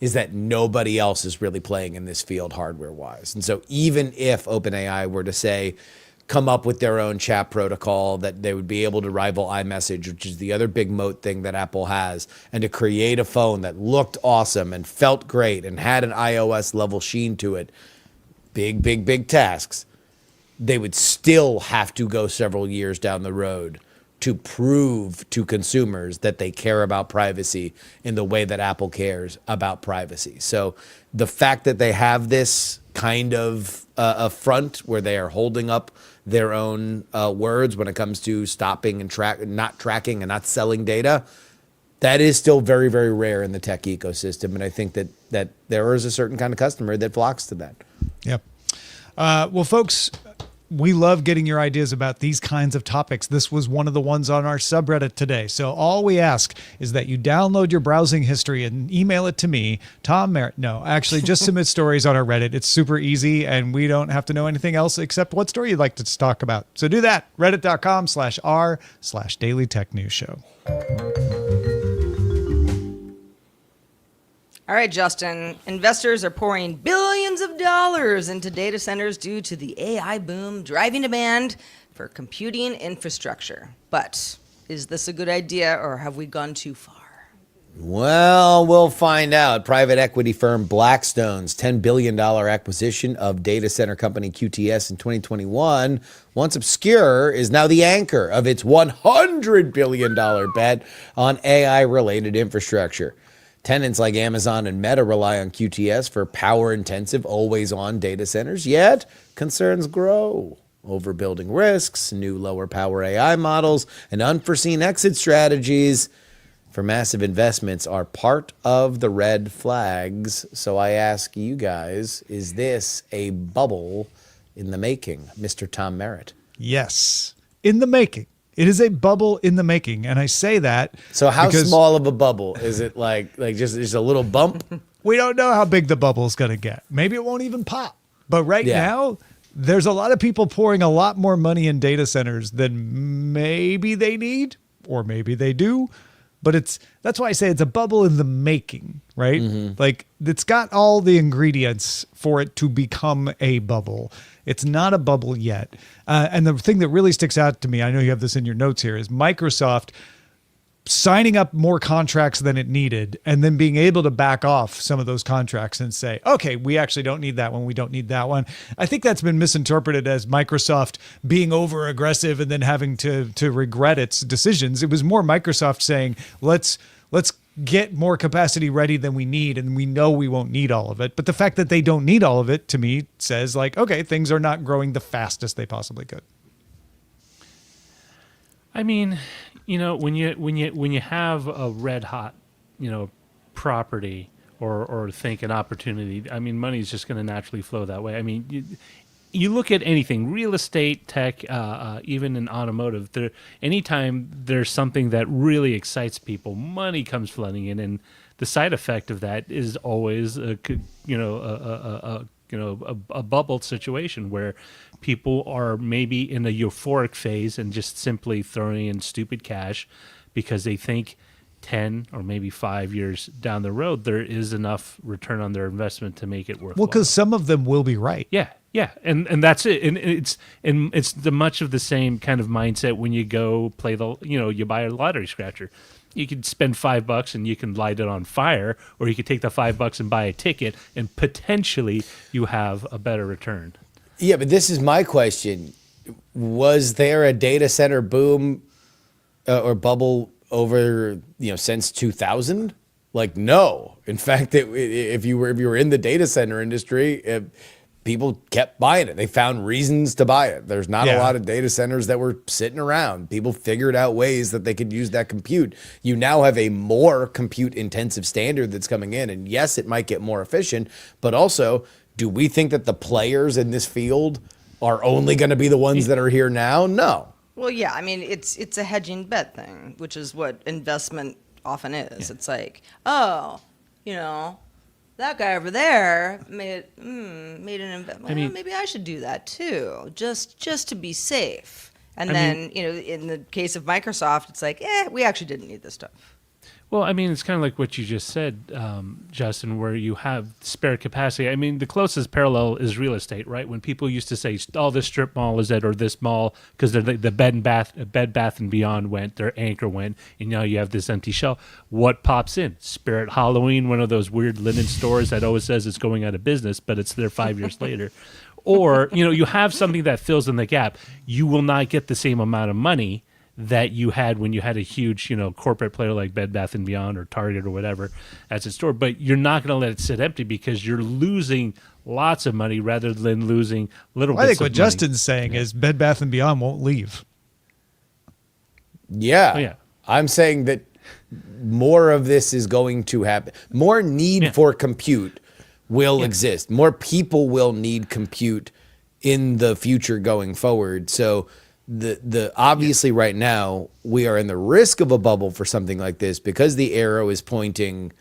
is that nobody else is really playing in this field hardware-wise. And so even if OpenAI were to say, come up with their own chat protocol that they would be able to rival iMessage, which is the other big moat thing that Apple has, and to create a phone that looked awesome and felt great and had an iOS-level sheen to it, big tasks, they would still have to go several years down the road to prove to consumers that they care about privacy in the way that Apple cares about privacy. So the fact that they have this kind of a front where they are holding up their own words when it comes to stopping and not tracking and not selling data, that is still very, very rare in the tech ecosystem. And I think that there is a certain kind of customer that flocks to that. Yep. Well, folks, we love getting your ideas about these kinds of topics. This was one of the ones on our subreddit today. So all we ask is that you download your browsing history and email it to me, Tom Merritt. No, actually, just submit stories on our Reddit. It's super easy, and we don't have to know anything else except what story you'd like to talk about. So do that. Reddit.com/r/Daily Tech News Show. All right, Justin. Investors are pouring billions of dollars into data centers due to the AI boom driving demand for computing infrastructure. But is this a good idea, or have we gone too far? Well, we'll find out. Private equity firm Blackstone's $10 billion acquisition of data center company QTS in 2021, once obscure, is now the anchor of its $100 billion bet on AI-related infrastructure. Tenants like Amazon and Meta rely on QTS for power-intensive, always-on data centers, yet concerns grow. Overbuilding risks, new lower-power AI models, and unforeseen exit strategies for massive investments are part of the red flags. So I ask you guys, is this a bubble in the making, Mr. Tom Merritt? Yes, in the making. It is a bubble in the making, and I say that. So how because small of a bubble is it? Like just a little bump? we don't know how big the bubble is going to get. Maybe it won't even pop. But right now, there's a lot of people pouring a lot more money in data centers than maybe they need, or maybe they do. But that's why I say it's a bubble in the making, right? Like, it's got all the ingredients for it to become a bubble. It's not a bubble yet. And the thing that really sticks out to me, I know you have this in your notes here, is Microsoft signing up more contracts than it needed and then being able to back off some of those contracts and say, okay, we actually don't need that one. We don't need that one. I think that's been misinterpreted as Microsoft being over aggressive and then having to regret its decisions. It was more Microsoft saying, let's get more capacity ready than we need. And we know we won't need all of it. But the fact that they don't need all of it, to me, says like, okay, things are not growing the fastest they possibly could. I mean, you know, when you have a red hot, you know, property or think an opportunity, I mean, money is just going to naturally flow that way. I mean, you look at anything, real estate, tech, even in automotive. Anytime there's something that really excites people, money comes flooding in, and the side effect of that is always a bubble situation where people are maybe in a euphoric phase and just simply throwing in stupid cash because they think 10 or maybe 5 years down the road there is enough return on their investment to make it worthwhile. Well, because some of them will be right. Yeah, and that's it. And it's the much of the same kind of mindset when you go play you buy a lottery scratcher. You could spend $5 and you can light it on fire, or you could take the $5 and buy a ticket, and potentially you have a better return. Yeah, but this is my question. Was there a data center boom or bubble over, since 2000? Like, no. In fact, if you were in the data center industry, people kept buying it. They found reasons to buy it. There's not a lot of data centers that were sitting around. People figured out ways that they could use that compute. You now have a more compute intensive standard that's coming in. And yes, it might get more efficient, but also, do we think that the players in this field are only going to be the ones that are here now? No. Well, yeah, I mean, it's a hedging bet thing, which is what investment often is. It's like, oh, that guy over there made an investment. Well, maybe I should do that too, just to be safe. And then, in the case of Microsoft, it's like, we actually didn't need this stuff. Well, I mean, it's kind of like what you just said, Justin, where you have spare capacity. I mean, the closest parallel is real estate, right? When people used to say, "Oh, this strip mall is it," or "this mall," because the Bed Bath and Beyond went, their anchor went, and now you have this empty shell. What pops in? Spirit Halloween, one of those weird linen stores that always says it's going out of business, but it's there 5 years later. Or you have something that fills in the gap. You will not get the same amount of money that you had when you had a huge, corporate player like Bed Bath and Beyond or Target or whatever as a store, but you're not going to let it sit empty because you're losing lots of money rather than losing little bits of money. I think what Justin's saying is Bed Bath and Beyond won't leave. Yeah. Oh, yeah. I'm saying that more of this is going to happen. More need for compute will exist. More people will need compute in the future going forward. So the obviously right now we are in the risk of a bubble for something like this because the arrow is pointing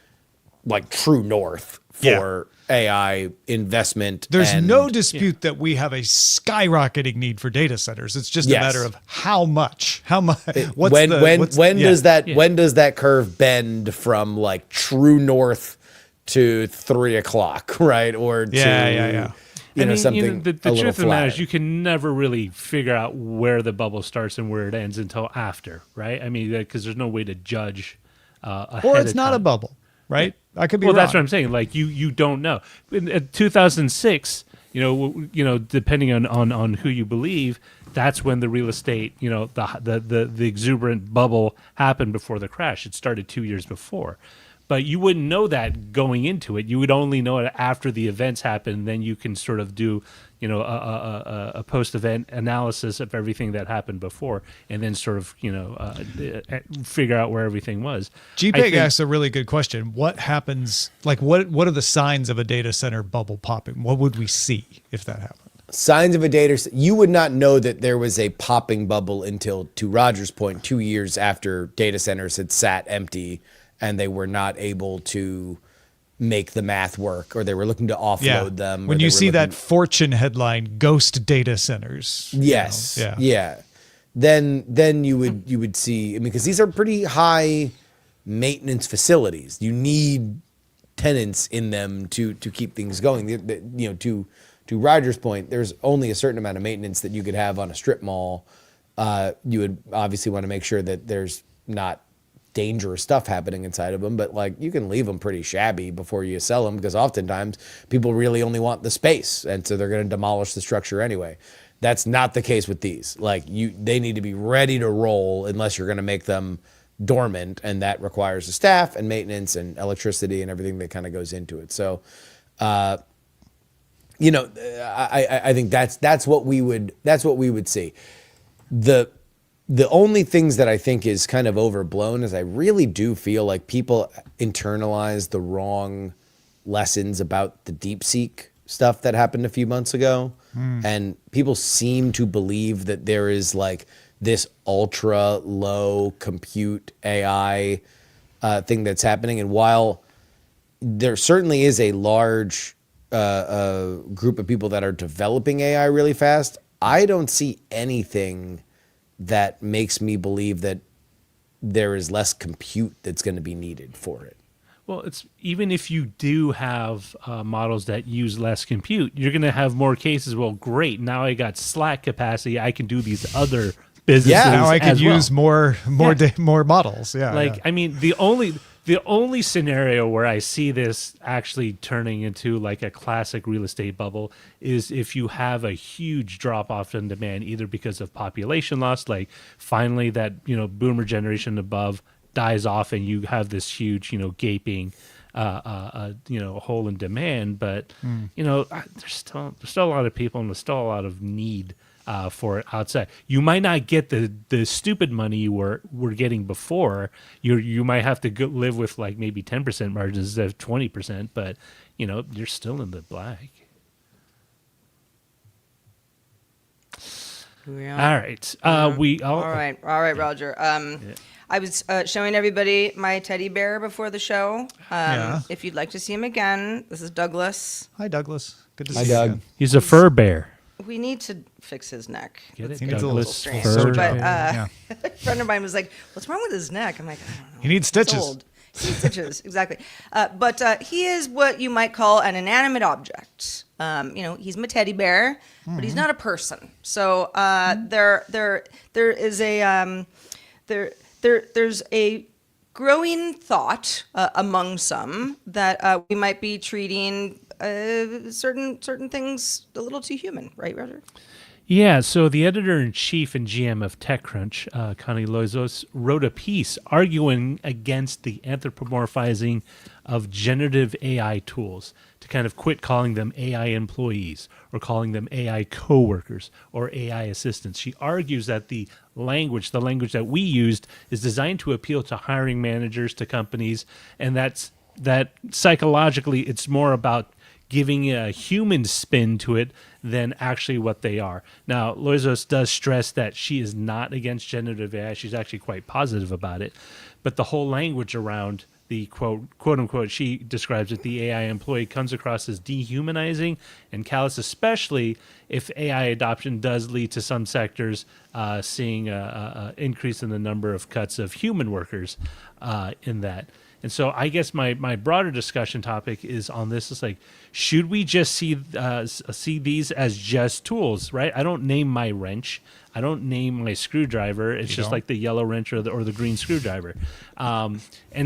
like true north for AI investment. There's no dispute that we have a skyrocketing need for data centers. It's just a matter of how much. When does that curve bend from like true north to 3 o'clock, right? Or to something the truth of the matter is you can never really figure out where the bubble starts and where it ends until after, right? I mean, because there's no way to judge ahead or it's of not time. A bubble, right? I could be wrong. Well, that's what I'm saying. Like you don't know. In 2006, depending on who you believe, that's when the real estate, the exuberant bubble happened before the crash. It started 2 years before. But you wouldn't know that going into it. You would only know it after the events happen. Then you can sort of do, a post-event analysis of everything that happened before, and then sort of, figure out where everything was. GPEG asks a really good question. What happens? Like, what are the signs of a data center bubble popping? What would we see if that happened? Signs of a data. You would not know that there was a popping bubble until, to Roger's point, 2 years after data centers had sat empty. And they were not able to make the math work, or they were looking to offload them. When you see that Fortune headline, "Ghost Data Centers." Yes. Then you would see. I mean, because these are pretty high maintenance facilities. You need tenants in them to keep things going. To Roger's point, there's only a certain amount of maintenance that you could have on a strip mall. You would obviously want to make sure that there's not dangerous stuff happening inside of them, but like you can leave them pretty shabby before you sell them because oftentimes people really only want the space, and so they're going to demolish the structure anyway. That's not the case with these. Like they need to be ready to roll unless you're going to make them dormant, and that requires the staff and maintenance and electricity and everything that kind of goes into it. So, I think that's what we would see. The only things that I think is kind of overblown is I really do feel like people internalize the wrong lessons about the DeepSeek stuff that happened a few months ago. And people seem to believe that there is like this ultra low compute AI thing that's happening. And while there certainly is a large group of people that are developing AI really fast, I don't see anything that makes me believe that there is less compute that's going to be needed for it. Well, it's even if you do have models that use less compute, you're going to have more cases. Well, great. Now I got slack capacity. I can do these other businesses. Yeah, now I can use more models. Yeah. I mean, the only scenario where I see this actually turning into like a classic real estate bubble is if you have a huge drop off in demand, either because of population loss, like finally that boomer generation above dies off and you have this huge, gaping, hole in demand. But there's still a lot of people and there's still a lot of need for it outside. You might not get the stupid money you were getting before. You might have to live with like maybe 10% margins instead of 20%, but you're still in the black. Yeah. All right. All right, Roger. I was showing everybody my teddy bear before the show. If you'd like to see him again, this is Douglas. Hi, Douglas. Good to Hi, see you Doug. again. He's a fur bear. We need to fix his neck. Get it? He needs a Douglas little fur surgery. bear. But a friend of mine was like, "What's wrong with his neck?" I'm like, "I don't know. He needs He's stitches. old. He needs stitches, exactly." But he is what you might call an inanimate object. He's my teddy bear, but he's not a person. So there is a there's a growing thought among some that we might be treating certain things a little too human, right, Roger? Yeah, so the editor-in-chief and GM of TechCrunch, Connie Loizos, wrote a piece arguing against the anthropomorphizing of generative AI tools, to kind of quit calling them AI employees or calling them AI coworkers or AI assistants. She argues that the language that we used, is designed to appeal to hiring managers, to companies, and that psychologically it's more about giving a human spin to it than actually what they are. Now, Loizos does stress that she is not against generative AI. She's actually quite positive about it. But the whole language around the quote unquote, she describes it, the AI employee, comes across as dehumanizing and callous, especially if AI adoption does lead to some sectors seeing an increase in the number of cuts of human workers in that. And so I guess my broader discussion topic is on this. It's like, should we just see these as just tools, right? I don't name my wrench. I don't name my screwdriver. It's just like the yellow wrench or the green screwdriver, and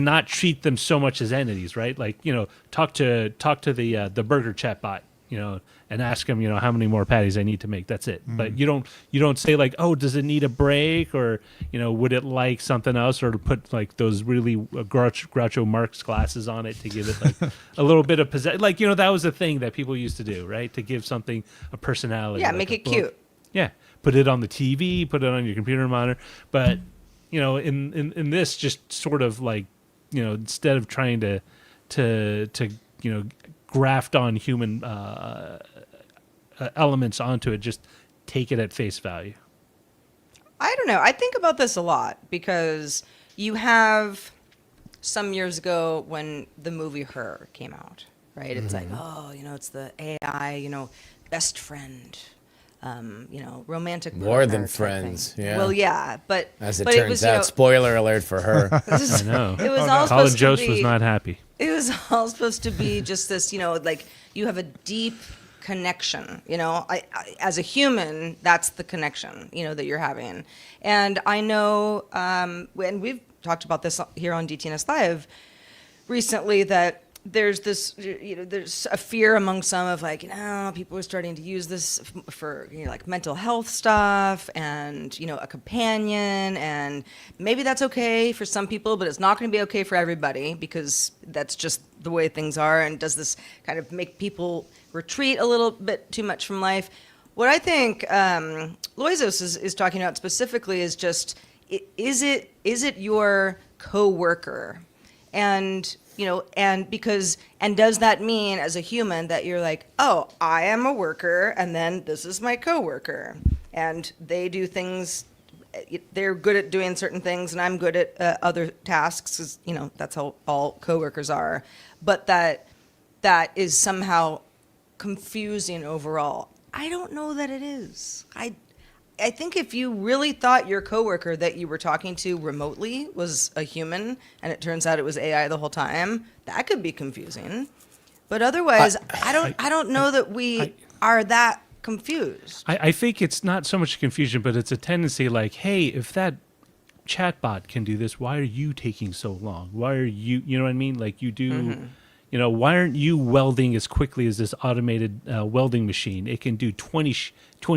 not treat them so much as entities, right? Like, talk to the burger chatbot, and ask them, how many more patties I need to make. That's it. But you don't say like, oh, does it need a break, or would it like something else, or to put like those really Groucho Marx glasses on it to give it like a little bit of possession. Like, that was a thing that people used to do, right? To give something a personality. Yeah, like make a it book. cute. Yeah, put it on the TV, put it on your computer monitor. But in this, just sort of like, instead of trying to graft on human elements onto it, just take it at face value. I don't know. I think about this a lot because you have some years ago when the movie Her came out, right? It's like, oh, it's the AI, best friend, romantic More than partner type friends, thing. yeah. Well, yeah, but As it but turns was, out, spoiler alert for Her. I know. It was all Colin supposed Jost to be. was not happy. It was all supposed to be just this, like you have a deep connection, I, as a human, that's the connection, that you're having. And I know, and we've talked about this here on DTNS Live recently, that there's this, there's a fear among some of like, people are starting to use this for, like mental health stuff and, a companion, and maybe that's okay for some people, but it's not going to be okay for everybody because that's just the way things are. And does this kind of make people retreat a little bit too much from life? What I think Loizos is talking about specifically is just, is it your coworker? And and does that mean as a human that you're like, oh, I am a worker, and then this is my coworker, and they do things, they're good at doing certain things, and I'm good at other tasks, 'cause, that's how all coworkers are, but that is somehow confusing overall. I don't know that it is. I think if you really thought your coworker that you were talking to remotely was a human, and it turns out it was AI the whole time, that could be confusing. But otherwise, I don't know that we are that confused. I think it's not so much confusion, but it's a tendency like, hey, if that chatbot can do this, why are you taking so long? Why are you, you know what I mean? Like you do, why aren't you welding as quickly as this automated welding machine? It can do 20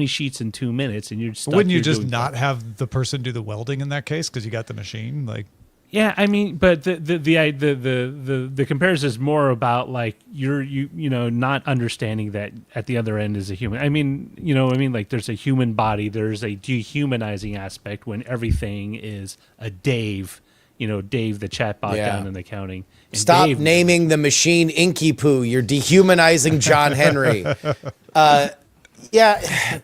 sheets in 2 minutes, and you're stuck. Wouldn't you just not have the person do the welding in that case because you got the machine? Like, Yeah, I mean, but the comparison is more about like you know not understanding that at the other end is a human. I mean, you know, what I mean, like there's a human body, there's a dehumanizing aspect when everything is a Dave, you know, Dave the chatbot Yeah. down in accounting. And Stop Dave, naming the machine Inky Poo. You're dehumanizing John Henry. Yeah,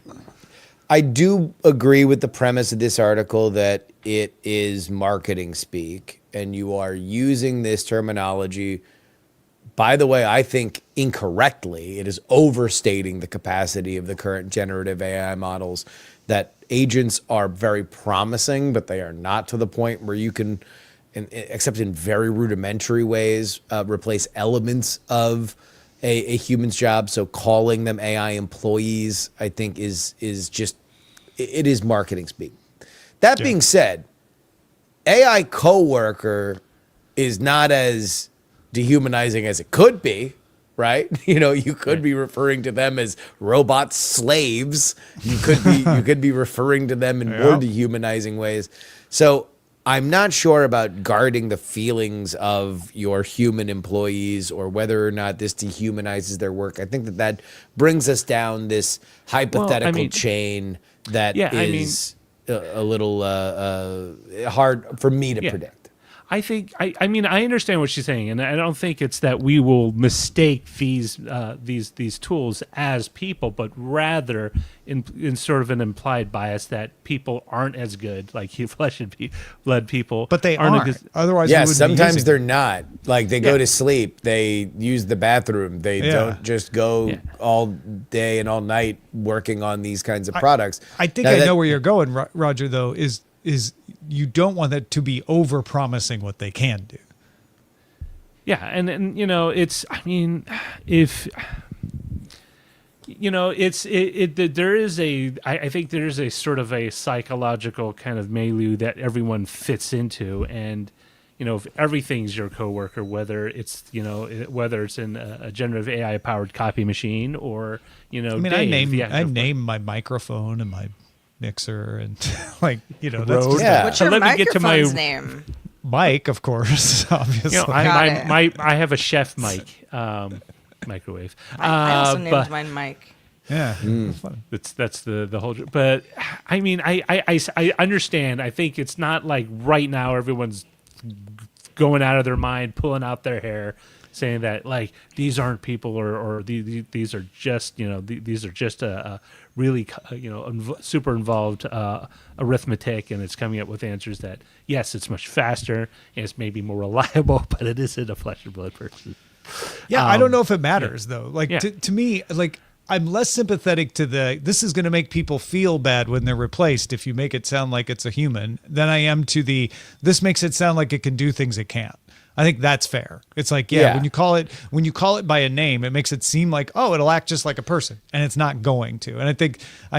I do agree with the premise of this article that it is marketing speak, and you are using this terminology. By the way, I think incorrectly. It is overstating the capacity of the current generative AI models. That agents are very promising, but they are not to the point where you can, except in very rudimentary ways, replace elements of a human's job. So calling them AI employees, I think, is just, it is marketing speak. That being said, AI coworker is not as dehumanizing as it could be, right? You know, you could be referring to them as robot slaves. You could be referring to them in more dehumanizing ways. So I'm not sure about guarding the feelings of your human employees or whether or not this dehumanizes their work. I think that brings us down this hypothetical chain that is a little hard for me to predict. I think I mean I understand what she's saying, and I don't think it's that we will mistake these tools as people, but rather in sort of an implied bias that people aren't as good, like flesh and blood people. But they aren't. Otherwise, Yeah, we wouldn't be sometimes using they're them. not. Like they go to sleep, they use the bathroom, they don't just go all day and all night working on these kinds of products. I think I know where you're going, Roger. Though is you don't want that to be over promising what they can do. Yeah, and you know, it's, I mean, if you know, there is I think there is a sort of a psychological kind of milieu that everyone fits into, and you know, if everything's your coworker, whether it's, you know, whether it's in a generative AI powered copy machine or, you know, I mean, Dave, I name my microphone and my mixer and like, you know, that's Road. just What's your Let me get to microphone's my- name? Mike, of course, obviously. You know, I have a chef mic, microwave. I also named but mine Mike. Yeah, funny. that's the whole. But I mean, I understand. I think it's not like right now everyone's going out of their mind, pulling out their hair, saying that like these aren't people or these are just, you know, these are just a really, you know, super involved arithmetic, and it's coming up with answers that, yes, it's much faster and it's maybe more reliable, but it isn't a flesh and blood person. Yeah, I don't know if it matters though. Like Yeah. to me, like I'm less sympathetic to this is going to make people feel bad when they're replaced if you make it sound like it's a human than I am to this makes it sound like it can do things it can't. I think that's fair. It's like, when you call it by a name, it makes it seem like, oh, it'll act just like a person, and it's not going to. And I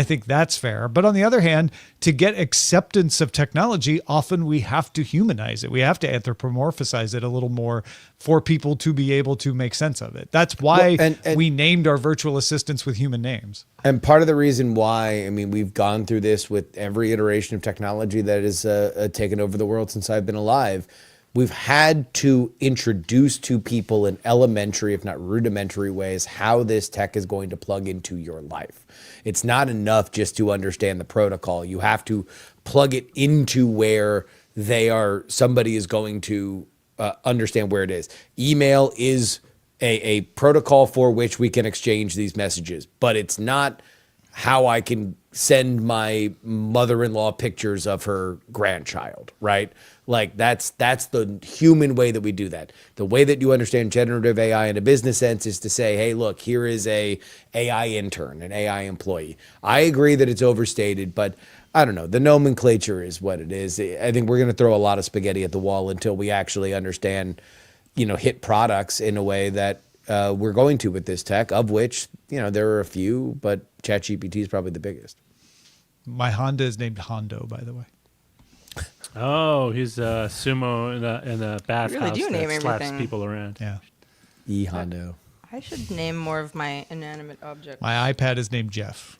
think that's fair. But on the other hand, to get acceptance of technology, often we have to humanize it. We have to anthropomorphize it a little more for people to be able to make sense of it. That's why we named our virtual assistants with human names. And part of the reason why, I mean, we've gone through this with every iteration of technology that has taken over the world since I've been alive. We've had to introduce to people in elementary, if not rudimentary ways, how this tech is going to plug into your life. It's not enough just to understand the protocol. You have to plug it into where somebody is going to understand where it is. Email is a protocol for which we can exchange these messages, but it's not how I can send my mother-in-law pictures of her grandchild, right? Like that's the human way that we do that. The way that you understand generative AI in a business sense is to say, hey, look, here is a AI intern, an AI employee. I agree that it's overstated, but I don't know. The nomenclature is what it is. I think we're going to throw a lot of spaghetti at the wall until we actually understand, you know, hit products in a way that we're going to with this tech, of which, you know, there are a few, but ChatGPT is probably the biggest. My Honda is named Hondo, by the way. Oh, he's a sumo in a bathhouse do name that slaps everything. people around. Yeah. Hondo. I should name more of my inanimate objects. My iPad is named Jeff.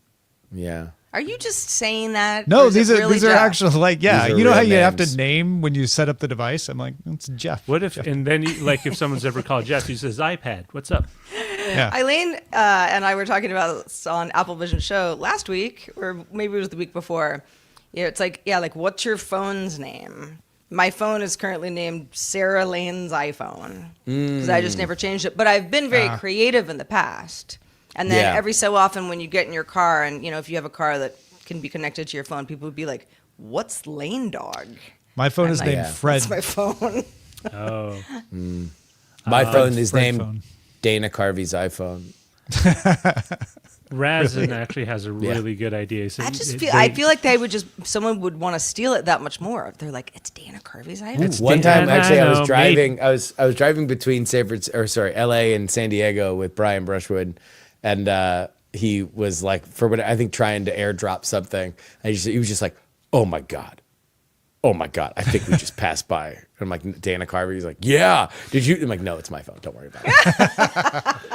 Yeah. Are you just saying that? No, Or is it these are really these are Jeff? actually like, yeah. These are You know how real you have names. to name when you set up the device? I'm like, it's Jeff. What if, and then like if someone's ever called Jeff, he says iPad. What's up? Yeah. Eileen and I were talking about this on Apple Vision Show last week, or maybe it was the week before. It's like, like, what's your phone's name? My phone is currently named Sarah Lane's iPhone because I just never changed it. But I've been very creative in the past. And then every so often when you get in your car and, if you have a car that can be connected to your phone, people would be like, what's Lane Dog? My phone I'm is like, named Fred. That's my phone. Oh, My phone is Fred named phone. Dana Carvey's iPhone. Razin actually has a really good idea. So I feel like someone would want to steal it that much more. They're like, it's Dana Carvey's iPhone. One time, I actually, I know, was driving. I was driving between L.A. and San Diego with Brian Brushwood, and he was like, I think trying to airdrop something. He was just like, oh my god, I think we just passed by. And I'm like, Dana Carvey. He's like, yeah. Did you? I'm like, no, it's my phone. Don't worry about it.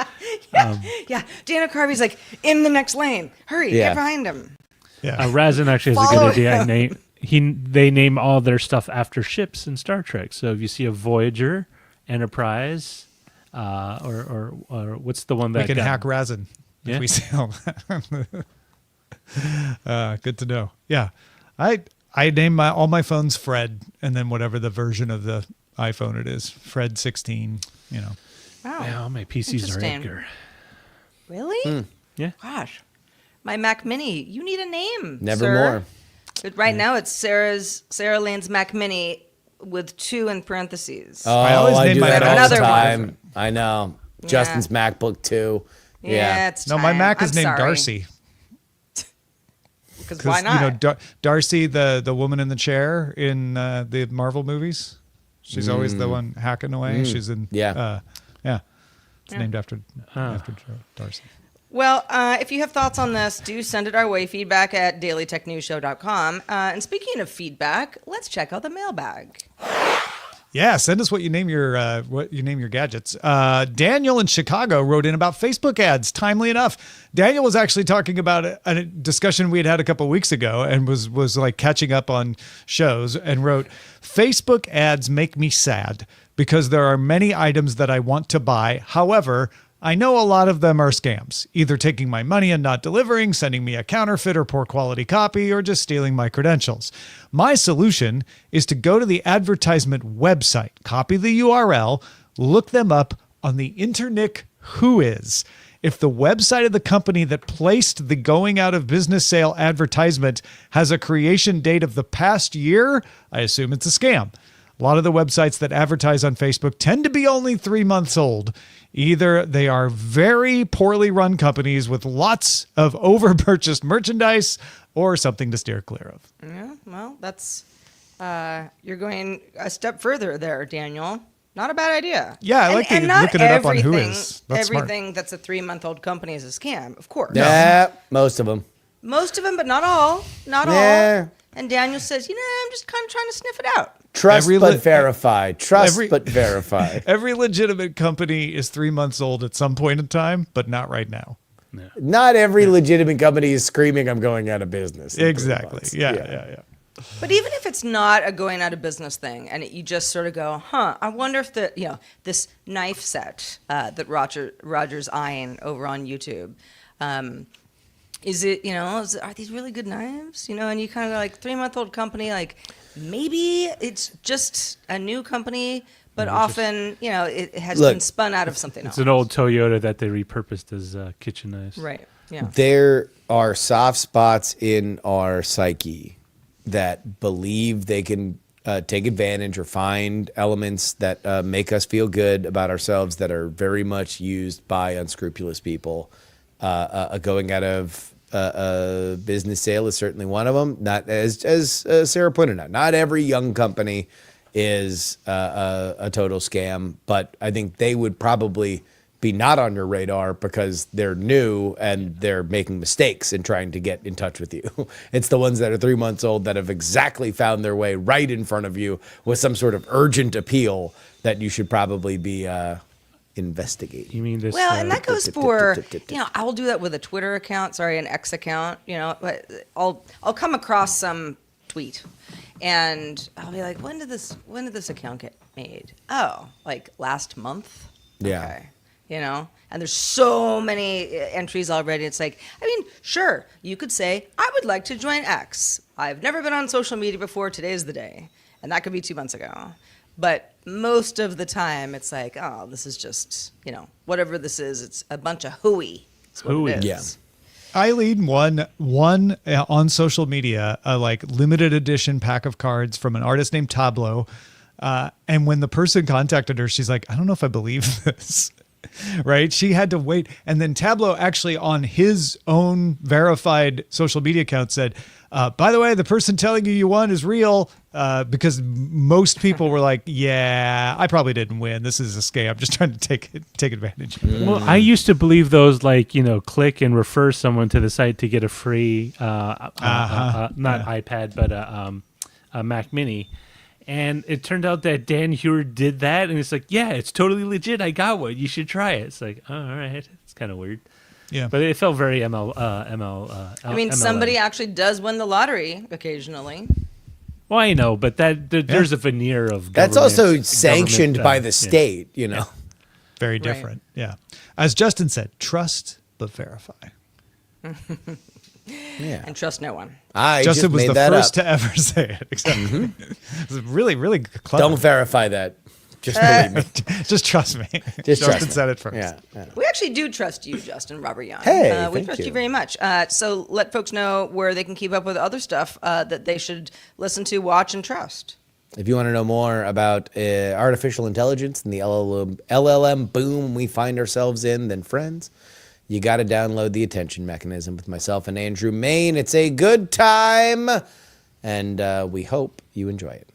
Yeah, Dana Carvey's like, in the next lane. Hurry, get behind him. Yeah. Razin actually has Follow a good idea. him. They name all their stuff after ships in Star Trek. So if you see a Voyager, Enterprise, or what's the one that We can got- hack Razin Yeah. if we sell. Good to know. Yeah. I name all my phones Fred, and then whatever the version of the iPhone it is, Fred 16, Wow. Yeah, all my PCs are Interesting. Edgar. Really? Yeah. Gosh. My Mac Mini. You need a name. Nevermore. sir. But right now it's Sarah Lane's Mac Mini with 2 in parentheses. Oh, I always I name do my that Mac all the another one. time. I know. Yeah. Justin's MacBook too. Yeah, it's No, my time. Mac is I'm named sorry. Darcy. Because why not? You know, Darcy, the woman in the chair in the Marvel movies. She's always the one hacking away. She's in. Yeah. Yeah. It's named after Darcy. Well, if you have thoughts on this, do send it our way. Feedback at dailytechnewsshow.com. And speaking of feedback, let's check out the mailbag. Yeah, send us what you name your gadgets. Daniel in Chicago wrote in about Facebook ads. Timely enough, Daniel was actually talking about a discussion we had a couple of weeks ago, and was like catching up on shows, and wrote, "Facebook ads make me sad because there are many items that I want to buy. However, I know a lot of them are scams, either taking my money and not delivering, sending me a counterfeit or poor quality copy, or just stealing my credentials. My solution is to go to the advertisement website, copy the URL, look them up on the internet Whois. If the website of the company that placed the going out of business sale advertisement has a creation date of the past year, I assume it's a scam. A lot of the websites that advertise on Facebook tend to be only 3 months old. Either they are very poorly run companies with lots of over-purchased merchandise or something to steer clear of." Yeah, well, that's you're going a step further there, Daniel. Not a bad idea. Yeah, I like that you're looking it up on Whois. That's smart. everything that's a 3-month-old company is a scam, of course. Yeah, most of them. Most of them, but not all. Not Yeah. all. And Daniel says, I'm just kind of trying to sniff it out. Trust Every but li- verify. Trust every- but verify. Every legitimate company is 3 months old at some point in time, but not right now. Not every legitimate company is screaming, "I'm going out of business." in 3 Exactly. months. Yeah. But even if it's not a going out of business thing, and you just sort of go, I wonder if this knife set that Roger's eyeing over on YouTube, is it, are these really good knives? And you kind of go like 3-month-old company, like maybe it's just a new company, but often, it has Look, been spun out of something It's else. an old Toyota that they repurposed as kitchen knives. Right. Yeah. There are soft spots in our psyche that believe they can take advantage or find elements that make us feel good about ourselves that are very much used by unscrupulous people. Going out of a business sale is certainly one of them. Not as Sarah pointed out, not every young company is a total scam, but I think they would probably be not on your radar because they're new and they're making mistakes in trying to get in touch with you. It's the ones that are 3 months old that have exactly found their way right in front of you with some sort of urgent appeal that you should probably be investigate. You mean this? Well, and that goes for, tip. I will do that with a Twitter account, an X account, but I'll come across some tweet and I'll be like, when did this account get made? Oh, like last month? Yeah. Okay. And there's so many entries already. It's like, sure, you could say, I would like to join X. I've never been on social media before. Today's the day. And that could be 2 months ago. But most of the time, it's like, oh, this is just, whatever this is, it's a bunch of hooey. That's what it is. Yeah. Eileen won on social media a limited edition pack of cards from an artist named Tableau. And when the person contacted her, she's like, I don't know if I believe this. Right? She had to wait. And then Tableau actually on his own verified social media account said, by the way, the person telling you won is real, because most people were like, yeah, I probably didn't win. This is a scam. I'm just trying to take advantage of it. Well, I used to believe those click and refer someone to the site to get a free, not iPad, but a Mac Mini. And it turned out that Dan Hewer did that, and it's like, yeah, it's totally legit. I got one. You should try it. It's like, oh, all right, it's kind of weird. Yeah, but it felt very ML. Somebody actually does win the lottery occasionally. Well, I know, but there's a veneer of that's also sanctioned by the state. Yeah. Very different. Right. Yeah, as Justin said, trust but verify. Yeah. And trust no one. Justin was the first to ever say it. Exactly. It was really, really clever. Don't verify that. Just believe me. Just trust me. Justin said it first. Yeah. We actually do trust you, Justin Robert Young. Hey, we trust you very much. So let folks know where they can keep up with other stuff that they should listen to, watch, and trust. If you want to know more about artificial intelligence and the LLM boom we find ourselves in, then friends, you got to download The Attention Mechanism with myself and Andrew Main. It's a good time, and we hope you enjoy it.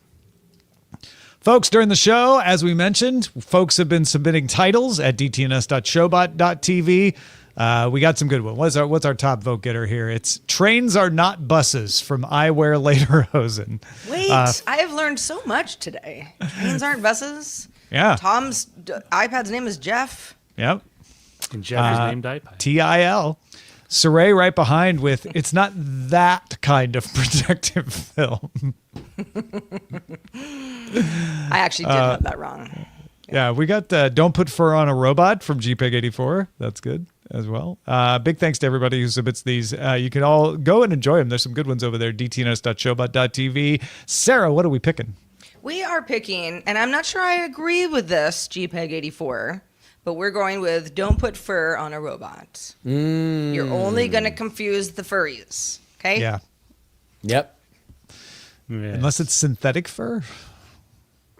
Folks, during the show, as we mentioned, folks have been submitting titles at dtns.showbot.tv. We got some good ones. What's our top vote getter here? It's Trains Are Not Buses from Eyewear Lederhosen. Wait, I have learned so much today. Trains aren't buses. Yeah. Tom's iPad's name is Jeff. Yep. And Jeff is named iPad. TIL. Saray right behind with, it's not that kind of protective film. I actually did have that wrong. Yeah, we got Don't Put Fur on a Robot from GPEG84. That's good as well. Big thanks to everybody who submits these. You can all go and enjoy them. There's some good ones over there. dtns.showbot.tv. Sarah, what are we picking? We are picking, and I'm not sure I agree with this, GPEG84, but we're going with Don't Put Fur on a Robot. You're only going to confuse the furries, okay? Yeah. Yep. Yeah. Unless it's synthetic fur.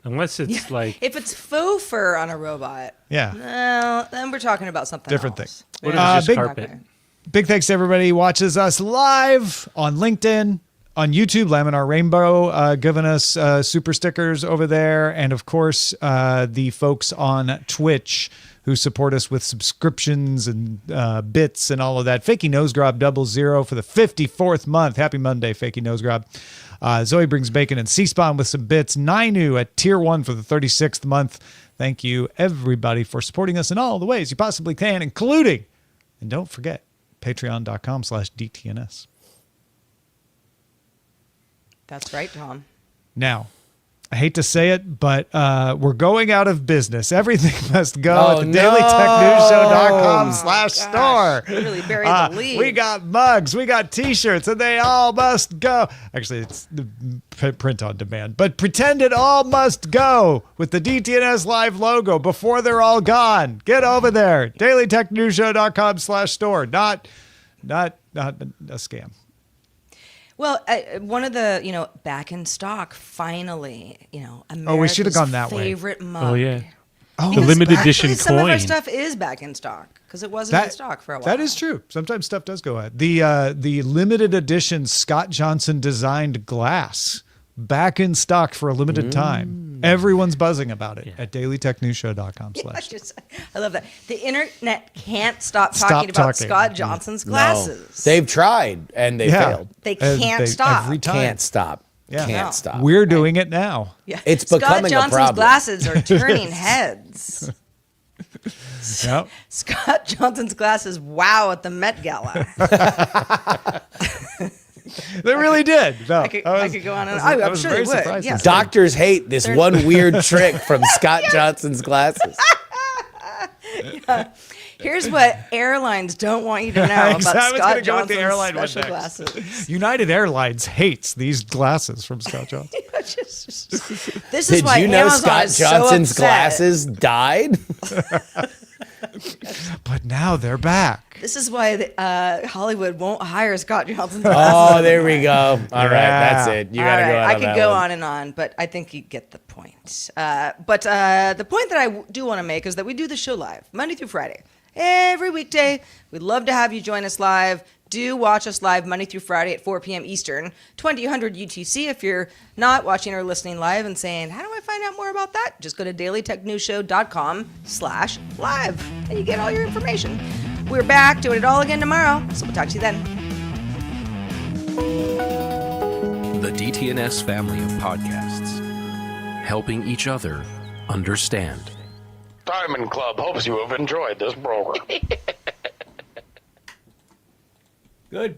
Unless it's if it's faux fur on a robot. Yeah. Well, then we're talking about something different else. thing. What if it's just carpet? Big thanks to everybody who watches us live on LinkedIn, on YouTube, Laminar Rainbow giving us super stickers over there. And of course, the folks on Twitch who support us with subscriptions and bits and all of that. Fakey Nosegrab 00 for the 54th month. Happy Monday, Fakey Nosegrab. Zoe Brings Bacon and C-Spawn with some bits. Nainu at Tier 1 for the 36th month. Thank you, everybody, for supporting us in all the ways you possibly can, including, and don't forget, patreon.com/DTNS. That's right, Tom. Now, I hate to say it, but we're going out of business. Everything must go at the dailytechnewsshow.com/store. Really buried the lead. We got mugs, we got t-shirts, and they all must go. Actually, it's the print on demand, but pretend it all must go with the DTNS Live logo before they're all gone. Get over there. dailytechnewsshow.com/store. Not a scam. Well, one of the, back in stock, finally, America's we should have gone that way. favorite mug. Oh, yeah. Oh, the limited edition Some of our coin. stuff is back in stock because it wasn't in stock for a while. That is true. Sometimes stuff does go out. The limited edition Scott Johnson designed glass back in stock for a limited time. Everyone's buzzing about it at dailytechnewsshow.com/. I love that. The internet can't stop talking about Scott Johnson's glasses. No. They've tried and they failed. They can't stop. Every time. Can't stop. Yeah. Can't stop. We're doing it now. Yeah. It's Scott becoming a Johnson's problem. glasses are turning heads. Yep. Scott Johnson's glasses, wow, at the Met Gala. They really did. No, I could go on and on. I'm was sure very they would. surprised. Yes. Doctors hate this one weird trick from Scott Johnson's glasses. Here's what airlines don't want you to know about I was gonna Scott go with the Johnson's airline one special next. glasses. United Airlines hates these glasses from Scott Johnson. This is Did why you know Amazon Scott is Johnson's so upset. glasses died? But now they're back. This is why Hollywood won't hire Scott Johnson's Oh, glasses. there we go. All right, that's it. You All got to right, go on I on could that go one. on and on, but I think you get the point. But the point that I do want to make is that we do the show live, Monday through Friday. Every weekday. We'd love to have you join us live. Do watch us live Monday through Friday at 4 p.m. Eastern, 2000 UTC. If you're not watching or listening live and saying, how do I find out more about that? Just go to dailytechnewsshow.com/live and you get all your information. We're back doing it all again tomorrow, so we'll talk to you then. The DTNS family of podcasts, helping each other understand. Diamond Club hopes you have enjoyed this program. Good.